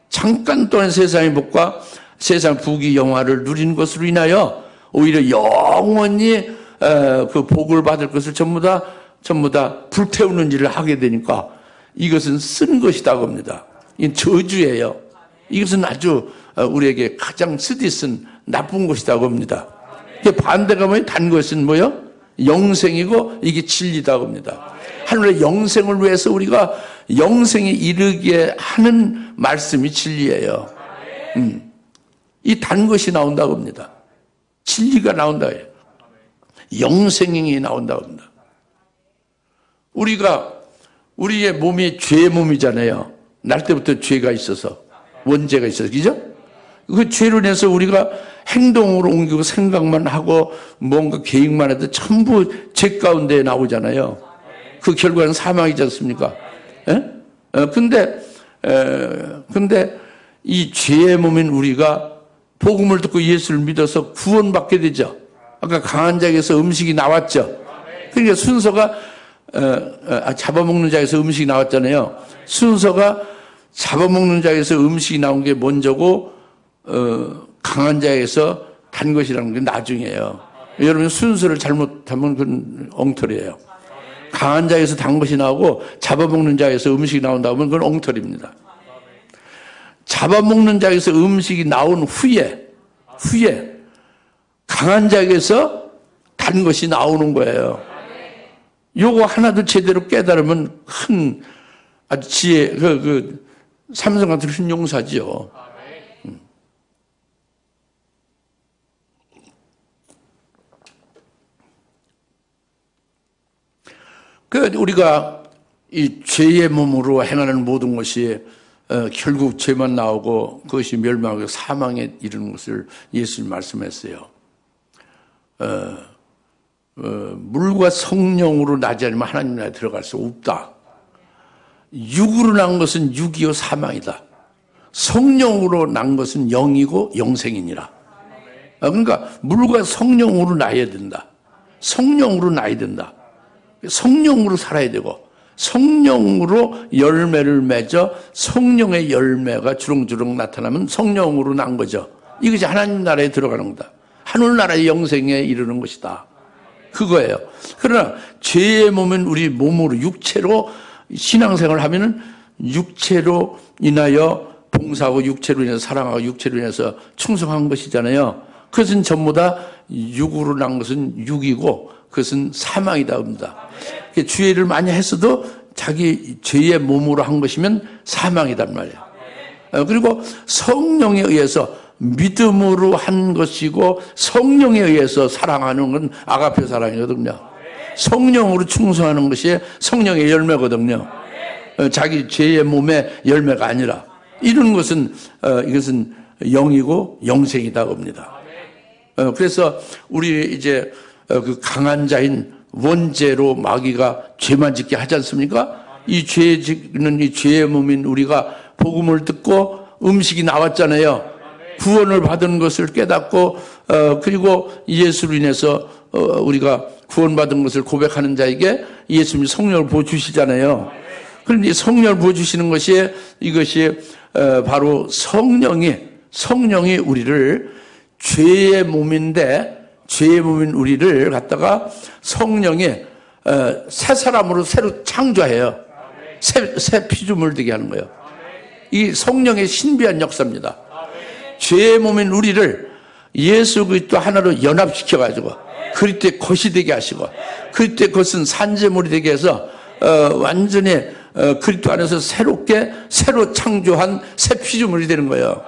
잠깐 동안 세상의 복과 세상 부귀 영화를 누리는 것으로 인하여 오히려 영원히 그 복을 받을 것을 전부 다 불태우는 일을 하게 되니까 이것은 쓴 것이라고 합니다. 이건 저주예요. 이것은 아주 우리에게 가장 쓰디쓴 나쁜 것이라고 합니다. 반대가 뭐예요? 단 것은 뭐예요? 영생이고 이게 진리다고 합니다. 하늘의 영생을 위해서 우리가 영생에 이르게 하는 말씀이 진리예요. 이 단 것이 나온다고 합니다. 진리가 나온다고 해요. 영생이 나온다고 합니다. 우리의 몸이 죄의 몸이잖아요. 날 때부터 죄가 있어서 원죄가 있어서 그죠? 그 죄로 인해서 우리가 행동으로 옮기고 생각만 하고 뭔가 계획만 해도 전부 죄 가운데 나오잖아요. 그 결과는 사망이지 않습니까? 예? 근데 이 죄의 몸인 우리가 복음을 듣고 예수를 믿어서 구원받게 되죠. 아까 강한 자에게서 음식이 나왔죠. 그러니까 순서가 잡아먹는 자에서 음식이 나왔잖아요. 순서가 잡아먹는 자에서 음식이 나온 게 먼저고 강한 자에서 단 것이라는 게 나중이에요. 여러분 순서를 잘못하면 그건 엉터리예요. 강한 자에서 단 것이 나오고 잡아먹는 자에서 음식이 나온다 하면 그건 엉터리입니다. 잡아먹는 자에서 음식이 나온 후에 강한 자에게서 단 것이 나오는 거예요. 요거 하나도 제대로 깨달으면 큰 아주 지혜, 삼성 같은 훌륭사지요. 우리가 이 죄의 몸으로 행하는 모든 것이 결국 죄만 나오고 그것이 멸망하고 사망에 이르는 것을 예수님 말씀했어요. 물과 성령으로 나지 않으면 하나님 나라에 들어갈 수 없다. 육으로 난 것은 육이요 사망이다. 성령으로 난 것은 영이고 영생이니라. 그러니까 물과 성령으로 나야 된다. 성령으로 나야 된다. 성령으로 살아야 되고 성령으로 열매를 맺어 성령의 열매가 주렁주렁 나타나면 성령으로 난 거죠. 이것이 하나님 나라에 들어가는 거다. 하늘나라의 영생에 이르는 것이다. 그거예요. 그러나 죄의 몸은 우리 몸으로 육체로 신앙생활을 하면은 육체로 인하여 봉사하고 육체로 인해서 사랑하고 육체로 인해서 충성한 것이잖아요. 그것은 전부 다 육으로 난 것은 육이고 그것은 사망이다 합니다. 죄를 많이 했어도 자기 죄의 몸으로 한 것이면 사망이단 말이에요. 그리고 성령에 의해서 믿음으로 한 것이고 성령에 의해서 사랑하는 건 아가페 사랑이거든요. 성령으로 충성하는 것이 성령의 열매거든요. 자기 죄의 몸의 열매가 아니라 이런 것은 이것은 영이고 영생이다 봅니다. 그래서 우리 이제 그 강한 자인 원죄로 마귀가 죄만 짓게 하지 않습니까? 이 죄 짓는 이 죄의 몸인 우리가 복음을 듣고 음식이 나왔잖아요. 구원을 받은 것을 깨닫고 그리고 예수로 인해서 우리가 구원받은 것을 고백하는 자에게 예수님이 성령을 부어주시잖아요. 그런데 성령을 부어주시는 것이 이것이 바로 성령이 우리를 죄의 몸인데 죄의 몸인 우리를 갖다가 성령이 새 사람으로 새로 창조해요. 새 피조물 되게 하는 거예요. 이 성령의 신비한 역사입니다. 죄의 몸인 우리를 예수 그리스도 하나로 연합시켜가지고 그리스도의 것이 되게 하시고 그리스도의 것은 산재물이 되게 해서 완전히 그리스도 안에서 새로 창조한 새 피조물이 되는 거예요.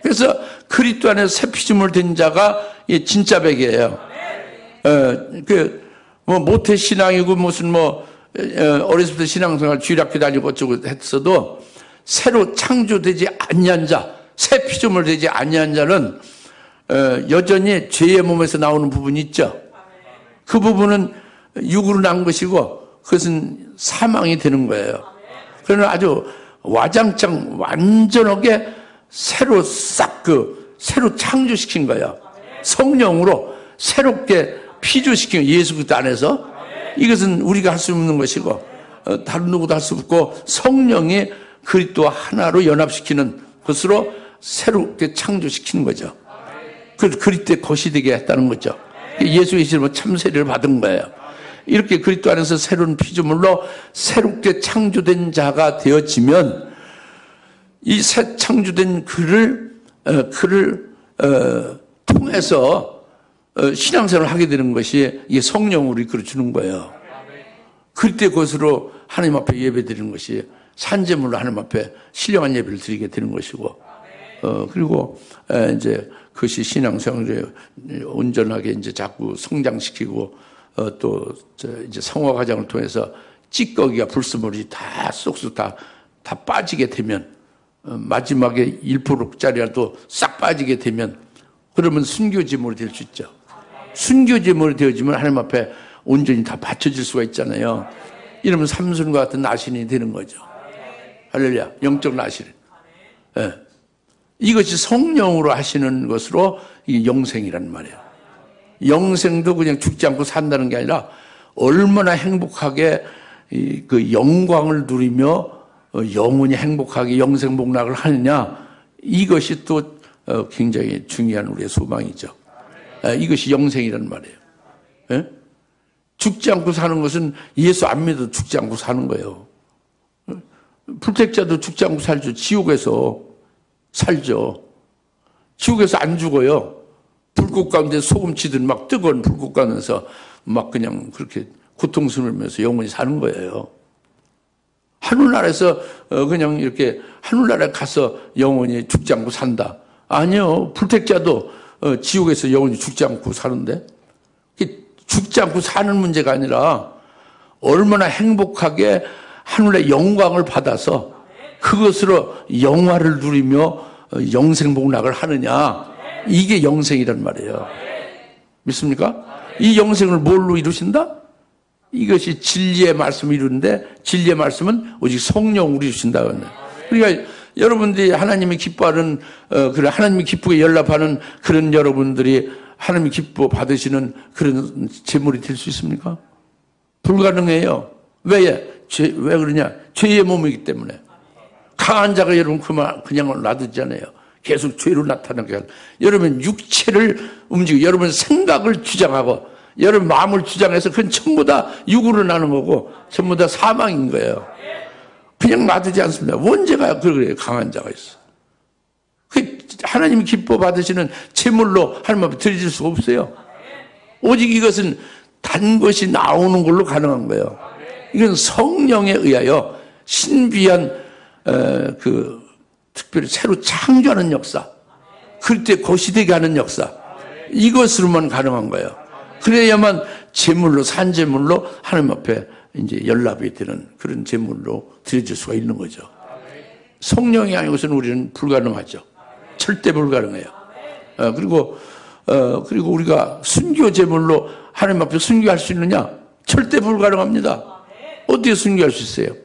그래서 그리스도 안에서 새 피조물 된 자가 진짜 백이에요. 모태 신앙이고 무슨 어렸을 때 신앙생활 주일학교 다니고 어쩌고 했어도 새로 창조되지 아니한 자, 새 피조물 되지 아니한 자는 여전히 죄의 몸에서 나오는 부분이 있죠. 그 부분은 육으로 난 것이고 그것은 사망이 되는 거예요. 그러나 아주 와장창 완전하게 새로 새로 창조시킨 거예요. 성령으로 새롭게 피조시킨 예수 그리스도 안에서 이것은 우리가 할 수 없는 것이고 다른 누구도 할 수 없고 성령이 그리스도 하나로 연합시키는 것으로 새롭게 창조시키는 거죠. 그리스도의 것이 되게 했다는 거죠. 예수의 이름으로 참세를 받은 거예요. 이렇게 그리스도 안에서 새로운 피조물로 새롭게 창조된 자가 되어지면 이 새 창조된 그를 통해서 신앙생활을 하게 되는 것이 이게 성령으로 이끌어 주는 거예요. 그때 것으로 하나님 앞에 예배드리는 것이 산재물로 하나님 앞에 신령한 예배를 드리게 되는 것이고, 그리고 이제 그것이 신앙생활을 온전하게 이제 자꾸 성장시키고, 또 이제 성화 과정을 통해서 찌꺼기가 불순물이 다 쏙쏙 다 빠지게 되면 마지막에 1%짜리라도 싹 빠지게 되면 그러면 순교제물이 될 수 있죠. 순교제물이 되어지면 하나님 앞에 온전히 다 바쳐질 수가 있잖아요. 이러면 삼순과 같은 나신이 되는 거죠. 할렐루야. 영적 나신. 예. 이것이 성령으로 하시는 것으로 이게 영생이란 말이에요. 영생도 그냥 죽지 않고 산다는 게 아니라 얼마나 행복하게 그 영광을 누리며 영원히 행복하게 영생복락을 하느냐, 이것이 또 굉장히 중요한 우리의 소망이죠. 이것이 영생이란 말이에요. 예? 죽지 않고 사는 것은 예수 안 믿어도 죽지 않고 사는 거예요. 불택자도 죽지 않고 살죠. 지옥에서 살죠. 지옥에서 안 죽어요. 불꽃 가운데 소금 치듯 막 뜨거운 불꽃 가운데서 막 그냥 그렇게 고통스러우면서 영원히 사는 거예요. 하늘나라에서 그냥 이렇게 하늘나라에 가서 영원히 죽지 않고 산다. 아니요. 불택자도 지옥에서 영원히 죽지 않고 사는데, 죽지 않고 사는 문제가 아니라 얼마나 행복하게 하늘의 영광을 받아서 그것으로 영화를 누리며 영생복락을 하느냐, 이게 영생이란 말이에요. 믿습니까? 이 영생을 뭘로 이루신다? 이것이 진리의 말씀을 이루는데, 진리의 말씀은 오직 성령으로 이루신다. 그러니까 여러분들이 하나님이 기뻐하는, 그런 하나님이 기쁘게 연락하는 그런 여러분들이 하나님이 기뻐 받으시는 그런 제물이 될 수 있습니까? 불가능해요. 왜 그러냐? 죄의 몸이기 때문에. 강한 자가 여러분 그냥 놔두잖아요. 계속 죄로 나타나게 하는. 여러분 육체를 움직이고, 여러분 생각을 주장하고, 여러분 마음을 주장해서 그건 전부 다 육으로 나는 거고, 전부 다 사망인 거예요. 그냥 놔두지 않습니다. 원죄가 그래요. 강한 자가 있어. 하나님이 기뻐 받으시는 제물로 하나님 앞에 드릴 수가 없어요. 오직 이것은 단 것이 나오는 걸로 가능한 거예요. 이건 성령에 의하여 신비한 특별히 새로 창조하는 역사, 그때 거시되게 하는 역사, 이것으로만 가능한 거예요. 그래야만 제물로, 산 제물로 하나님 앞에 이제 연락이 되는 그런 제물로 드려질 수가 있는 거죠. 성령이 아니고서는 우리는 불가능하죠. 절대 불가능해요. 그리고 우리가 순교 제물로 하나님 앞에 순교할 수 있느냐? 절대 불가능합니다. 어떻게 순교할 수 있어요?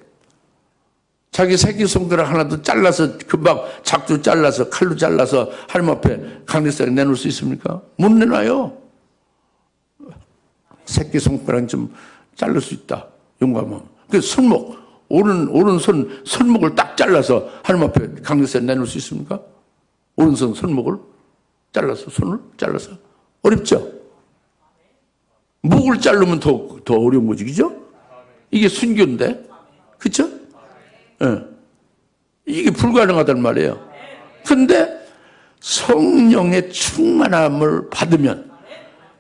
자기 새끼손가락 하나도 잘라서, 금방 작두 잘라서, 칼로 잘라서 하나님 앞에 강대상에 내놓을 수 있습니까? 못 내놔요. 새끼손가락 좀 자를 수 있다. 용감하면. 그 손목, 오른손 손목을 딱 잘라서 하나님 앞에 강대상에 내놓을 수 있습니까? 오른손 손목을 잘라서, 손을 잘라서. 어렵죠? 목을 자르면 더 어려운 거지, 그죠? 이게 순교인데. 그쵸? 예. 이게 불가능하단 말이에요. 근데 성령의 충만함을 받으면,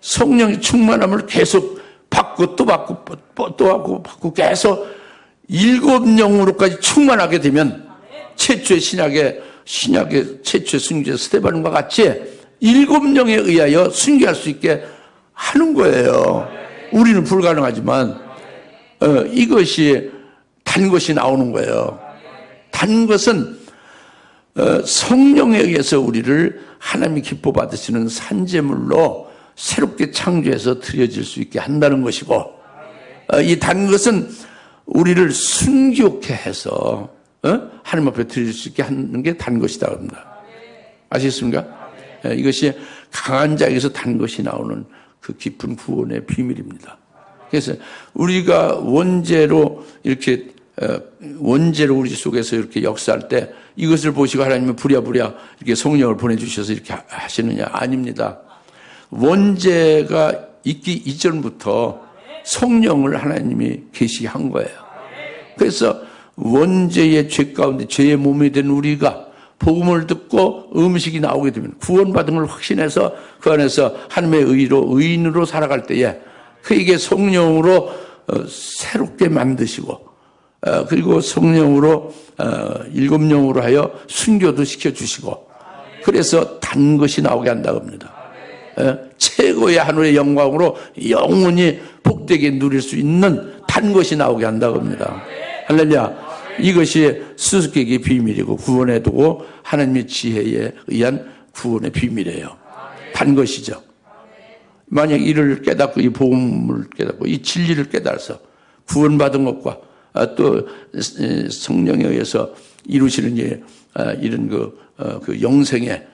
성령의 충만함을 계속 받고 또 받고 또 받고 계속 7영으로까지 충만하게 되면, 최초의 신약의 최초의 순교자 스데반과 같이 7영에 의하여 순교할 수 있게 하는 거예요. 우리는 불가능하지만 이것이 단 것이 나오는 거예요. 단 것은 성령에 의해서 우리를 하나님이 기뻐 받으시는 산제물로 새롭게 창조해서 드려질 수 있게 한다는 것이고, 이 단 것은 우리를 순교케 해서 하나님 앞에 드릴 수 있게 하는 게 단 것이다 합니다. 아시겠습니까? 이것이 강한 자에게서 단 것이 나오는 그 깊은 구원의 비밀입니다. 그래서 우리가 원죄로 우리 속에서 이렇게 역사할 때 이것을 보시고 하나님은 부랴부랴 이렇게 성령을 보내주셔서 이렇게 하시느냐? 아닙니다. 원죄가 있기 이전부터 성령을 하나님이 계시한 거예요. 그래서 원죄의 죄 가운데 죄의 몸이 된 우리가 복음을 듣고 음식이 나오게 되면 구원받은 걸 확신해서 그 안에서 하나님의 의인으로 살아갈 때에 그에게 성령으로 새롭게 만드시고, 그리고 성령으로 7영으로 하여 순교도 시켜주시고, 그래서 단 것이 나오게 한다고 합니다. 최고의 하늘의 영광으로 영원히 복되게 누릴 수 있는 단 것이 나오게 한다고 합니다. 할렐루야. 이것이 수수께끼의 비밀이고 구원에 두고 하나님의 지혜에 의한 구원의 비밀이에요. 단 것이죠. 만약 이를 깨닫고 이 복음을 깨닫고 이 진리를 깨달아서 구원받은 것과 또 성령에 의해서 이루시는 이런 그 영생에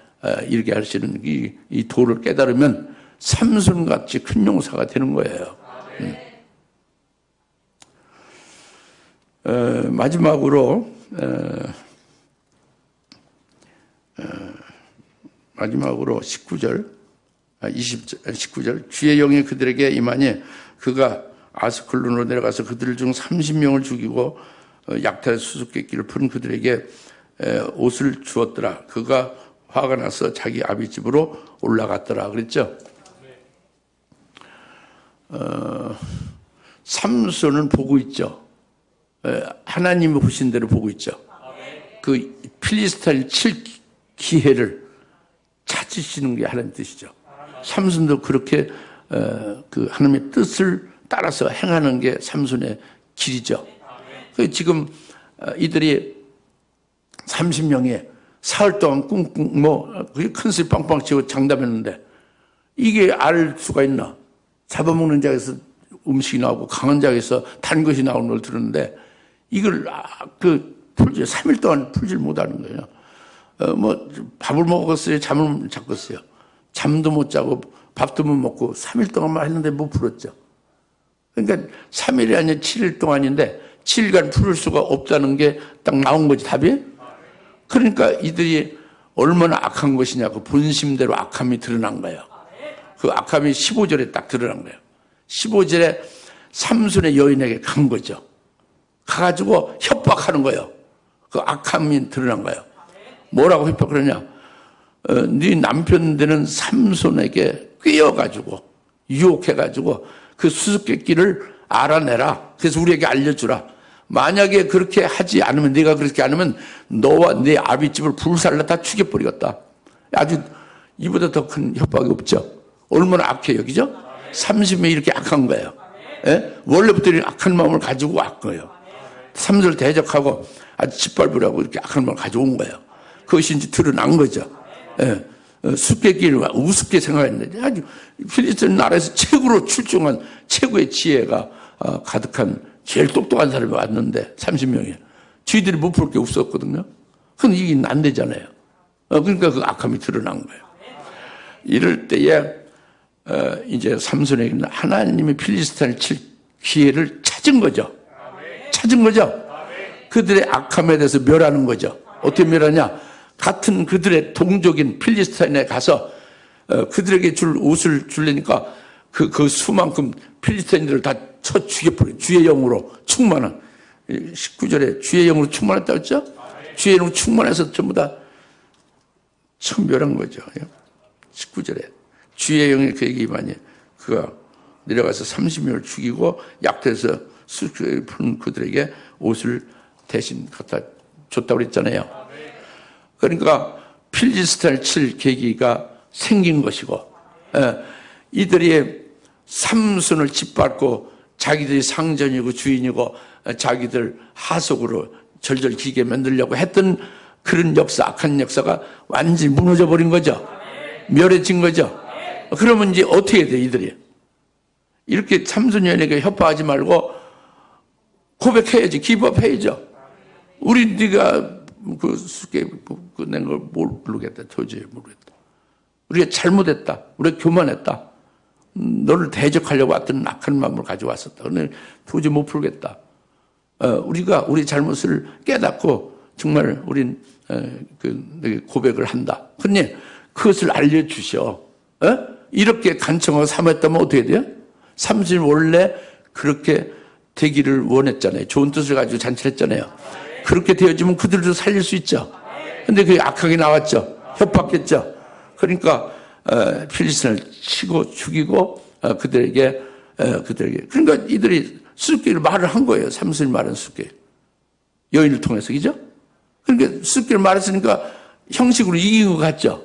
이르게 하시는 이 도를 깨달으면 삼손같이 큰 용사가 되는 거예요. 마지막으로 19절 19절 주의 영이 그들에게 임하니 그가 아스클론으로 내려가서 그들 중 30명을 죽이고 약탈 수수께끼를 푼 그들에게 옷을 주었더라. 그가 화가 나서 자기 아비 집으로 올라갔더라 그랬죠. 삼손은 보고 있죠. 하나님이 보신 대로 보고 있죠. 그 필리스타인을 칠 기회를 찾으시는 게 하나님 뜻이죠. 삼손도 그렇게 그 하나님의 뜻을 따라서 행하는 게 삼손의 길이죠. 지금 이들이 30명이 사흘 동안 꿍꿍 큰 소리 빵빵 치고 장담했는데 이게 알 수가 있나? 잡아먹는 자에서 음식이 나오고 강한 자에서 단 것이 나오는 걸 들었는데 이걸 풀지 3일 동안 풀질 못하는 거예요. 밥을 먹었어요, 잠을 잤겠어요. 잠도 못 자고 밥도 못 먹고 3일 동안만 했는데 못 풀었죠. 그러니까 3일이 아니라 7일 동안인데 7일간 풀을 수가 없다는 게 딱 나온 거지, 답이. 그러니까 이들이 얼마나 악한 것이냐고 본심대로 악함이 드러난 거예요. 그 악함이 15절에 딱 드러난 거예요. 15절에 삼손의 여인에게 간 거죠. 가가지고 협박하는 거예요. 그 악함이 드러난 거예요. 뭐라고 협박하느냐? 네 남편 되는 삼손에게 꿰어가지고 유혹해가지고 그 수수께끼를 알아내라. 그래서 우리에게 알려주라. 만약에 그렇게 하지 않으면, 네가 그렇게 안 하면 너와 네 아비집을 불살라 다 죽여버리겠다. 아주 이보다 더 큰 협박이 없죠. 얼마나 악해 여기죠? 30명이 이렇게 악한 거예요. 예? 원래부터 이렇게 악한 마음을 가지고 왔고요. 삼손을 대적하고 아주 짓밟으라고 이렇게 악한 마음을 가져온 거예요. 그것이 이제 드러난 거죠. 예. 수수께끼를 우습게 생각했는데 아주 필리스틴 나라에서 최고로 출중한 최고의 지혜가 가득한 제일 똑똑한 사람이 왔는데 30명이 쥐들이 못 풀 게 없었거든요. 그건 이게 안 되잖아요. 그러니까 그 악함이 드러난 거예요. 이럴 때에 이제 삼손에게는 하나님의 필리스틴을 칠 기회를 찾은 거죠. 찾은 거죠. 그들의 악함에 대해서 멸하는 거죠. 어떻게 멸하냐? 같은 그들의 동족인 필리스타인에 가서 그들에게 줄 옷을 주려니까 그 수만큼 필리스타인들을 다 쳐 죽여버려요. 주의 영으로 충만한 19절에 주의 영으로 충만했다고 했죠? 주의 영으로 충만해서 전부 다 처음 멸한 거죠. 19절에 주의 영이 그에게 임하니 그가 내려가서 30명을 죽이고 약탈해서 수수께끼를 푼 그들에게 옷을 대신 갖다 줬다고 그랬잖아요. 그러니까 필리스타인을 칠 계기가 생긴 것이고 이들이 삼손을 짓밟고 자기들이 상전이고 주인이고 자기들 하속으로 절절 기게 만들려고 했던 그런 역사, 악한 역사가 완전히 무너져 버린 거죠. 멸해진 거죠. 그러면 이제 어떻게 돼 이들이? 이렇게 삼손 여인에게 협박하지 말고 고백해야지, 기법해야죠. 우리 네가 그 수수께끼 낸 걸 모르겠다. 도저히 모르겠다. 우리가 잘못했다. 우리가 교만했다. 너를 대적하려고 왔던 악한 마음을 가져왔었다. 근데 도저히 못 풀겠다. 우리가 우리 잘못을 깨닫고 정말 우린 고백을 한다. 그러니 그것을 알려주셔. 이렇게 간청하고 삼았다면 어떻게 돼요? 삼손이 원래 그렇게 되기를 원했잖아요. 좋은 뜻을 가지고 잔치를 했잖아요. 그렇게 되어지면 그들도 살릴 수 있죠. 근데 그게 악하게 나왔죠. 협박했죠. 그러니까 필리스틴을 치고 죽이고 그들에게 그러니까 이들이 수수께끼를 말을 한 거예요. 삼손이 말한 수수께끼. 여인을 통해서, 그죠? 그러니까 수수께끼를 말했으니까 형식으로 이긴 것 같죠.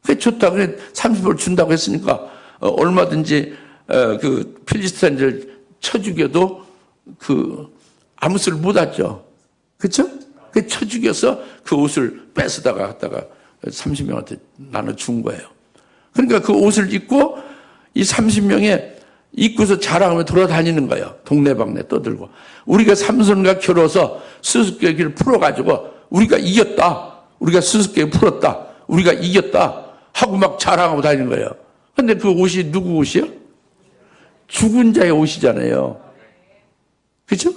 그게 좋다. 그래 30불 준다고 했으니까 얼마든지 그 필리스틴을 쳐 죽여도 아무 소리를 못 하죠. 그쵸? 그 쳐 죽여서 그 옷을 뺏어다가 갖다가 30명한테 나눠준 거예요. 그러니까 그 옷을 입고 이 30명에 입고서 자랑하며 돌아다니는 거예요. 동네방네 떠들고. 우리가 삼손과 겨뤄서 수수께끼를 풀어가지고 우리가 이겼다. 우리가 수수께끼 풀었다. 우리가 이겼다. 하고 막 자랑하고 다니는 거예요. 근데 그 옷이 누구 옷이요? 죽은 자의 옷이잖아요. 그렇죠?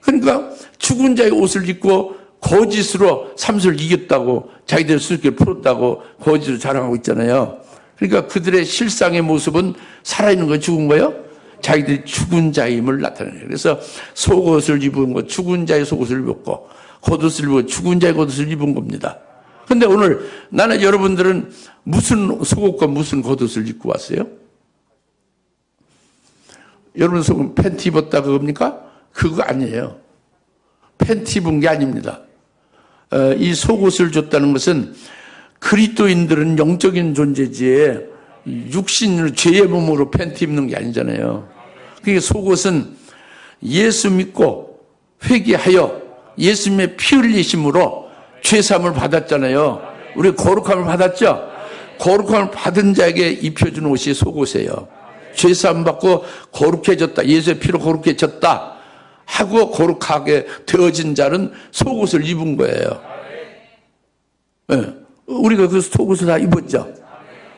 그러니까 죽은 자의 옷을 입고 거짓으로 삼손을 이겼다고 자기들 수수께끼를 풀었다고 거짓으로 자랑하고 있잖아요. 그러니까 그들의 실상의 모습은 살아있는 거 죽은 거예요? 자기들이 죽은 자임을 나타내요. 그래서 속옷을 입은 거 죽은 자의 속옷을 입었고 겉옷을 입고 죽은 자의 겉옷을 입은 겁니다. 그런데 오늘 나는 여러분들은 무슨 속옷과 무슨 겉옷을 입고 왔어요? 여러분 속은 팬티 입었다 그겁니까? 그거 아니에요. 팬티 입은 게 아닙니다. 이 속옷을 줬다는 것은 그리스도인들은 영적인 존재지에 육신으로 죄의 몸으로 팬티 입는 게 아니잖아요. 그러니까 속옷은 예수 믿고 회개하여 예수님의 피 흘리심으로 죄사함을 받았잖아요. 우리 거룩함을 받았죠? 거룩함을 받은 자에게 입혀준 옷이 속옷이에요. 죄사함 받고 거룩해졌다. 예수의 피로 거룩해졌다. 하고 거룩하게 되어진 자는 속옷을 입은 거예요. 네. 우리가 그 속옷을 다 입었죠.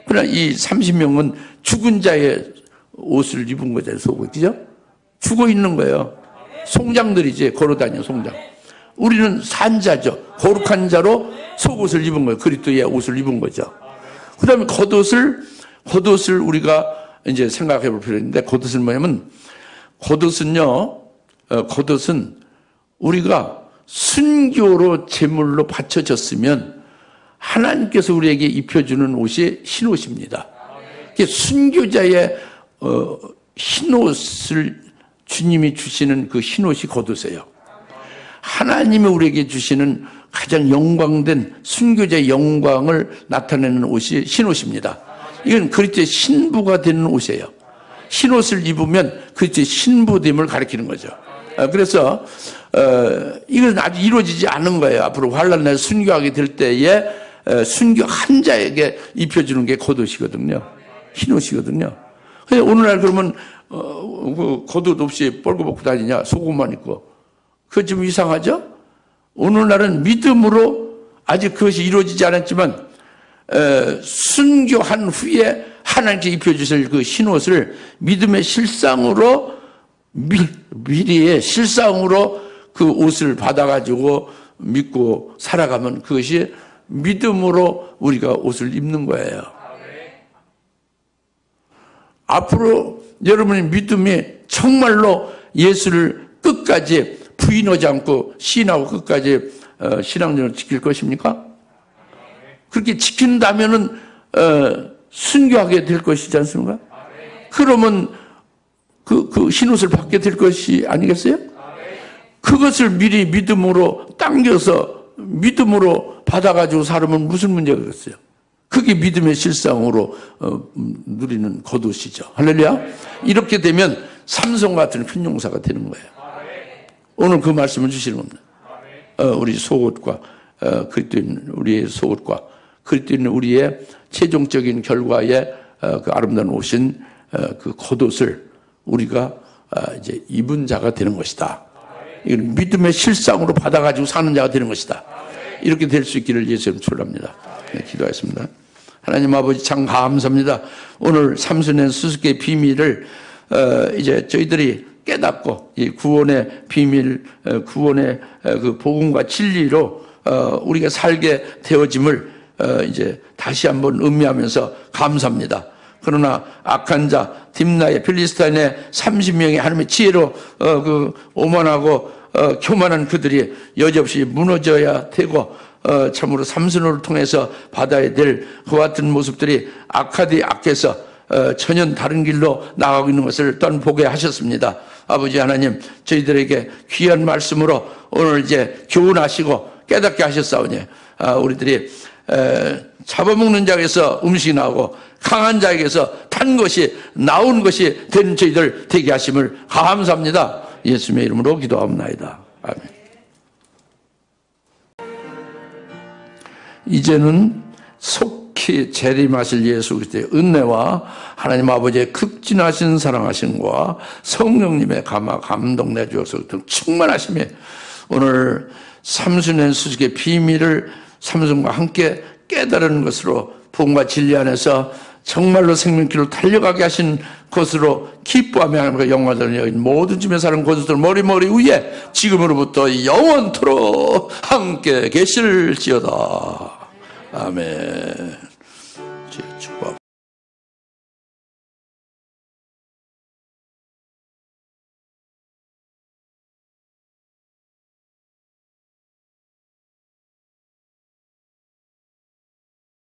그러나 이 30명은 죽은 자의 옷을 입은 거잖아요. 속옷이죠. 죽어 있는 거예요. 송장들이지. 걸어다녀 송장. 우리는 산자죠. 거룩한 자로 속옷을 입은 거예요. 그리스도의 옷을 입은 거죠. 그 다음에 겉옷을 우리가 이제 생각해 볼 필요가 있는데 겉옷은 뭐냐면 겉옷은 우리가 순교로 제물로 바쳐졌으면 하나님께서 우리에게 입혀주는 옷이 흰옷입니다. 순교자의 흰옷을 주님이 주시는 그 흰옷이 겉옷이에요. 하나님이 우리에게 주시는 가장 영광된 순교자의 영광을 나타내는 옷이 흰옷입니다. 이건 그리스도의 신부가 되는 옷이에요. 흰옷을 입으면 그리스도의 신부됨을 가리키는 거죠. 그래서 이건 아직 이루어지지 않은 거예요. 앞으로 환난 날 순교하게 될 때에 순교한 자에게 입혀주는 게 겉옷이거든요. 흰옷이거든요. 오늘날 그러면 그 겉옷 없이 뻘거벗고 다니냐? 속옷만 입고. 그거 좀 이상하죠? 오늘날은 믿음으로 아직 그것이 이루어지지 않았지만 순교한 후에 하나님께 입혀주실 그 흰옷을 믿음의 실상으로 미리의 실상으로 그 옷을 받아가지고 믿고 살아가면 그것이 믿음으로 우리가 옷을 입는 거예요. 앞으로 여러분의 믿음이 정말로 예수를 끝까지 부인하지 않고 시인하고 끝까지 신앙생활을 지킬 것입니까? 그렇게 지킨다면은 순교하게 될 것이지 않습니까? 그러면 그 흰옷을 받게 될 것이 아니겠어요? 그것을 미리 믿음으로 당겨서 믿음으로 받아가지고 살으면 무슨 문제가 있겠어요? 그게 믿음의 실상으로 누리는 겉옷이죠. 할렐루야. 이렇게 되면 삼손 같은 큰 용사가 되는 거예요. 오늘 그 말씀을 주시는 겁니다. 우리 속옷과 그리스도인 우리의 속옷과 그리스도인 우리의 최종적인 결과의 그 아름다운 옷인 그 겉옷을 우리가 이제 입은 자가 되는 것이다. 이건 믿음의 실상으로 받아가지고 사는 자가 되는 것이다. 이렇게 될 수 있기를 예수님 축원합니다. 네, 기도하겠습니다. 하나님 아버지 참 감사합니다. 오늘 삼손의 수수께끼의 비밀을 이제 저희들이 깨닫고 이 구원의 비밀, 구원의 그 복음과 진리로 우리가 살게 되어짐을 이제 다시 한번 음미하면서 감사합니다. 그러나 악한 자 딥나의 필리스타인의 30명의 하나님의 지혜로 그 오만하고 교만한 그들이 여지없이 무너져야 되고 참으로 삼손을 통해서 받아야 될 그와 같은 모습들이 악하디 악해서 전혀 다른 길로 나가고 있는 것을 또한 보게 하셨습니다. 아버지 하나님, 저희들에게 귀한 말씀으로 오늘 이제 교훈하시고 깨닫게 하셨사오니 우리들이 잡아먹는 자에게서 음식이 나오고 강한 자에게서 탄 것이 나온 것이 된 저희들 되게 하심을 감사합니다. 예수님의 이름으로 기도하옵나이다. 아멘. 이제는 속히 재림하실 예수 그리스도의 은혜와 하나님 아버지의 극진하신 사랑하심과 성령님의 감동 내주어서 충만하심에 오늘 삼순의 수식의 비밀을 삼순과 함께 깨달은 것으로 복음과 진리 안에서 정말로 생명길로 달려가게 하신 것으로 기뻐하며 하나님과 영광을 여긴 모든 집에 사는 고수들 머리 위에 지금으로부터 영원토록 함께 계실지어다. 아멘.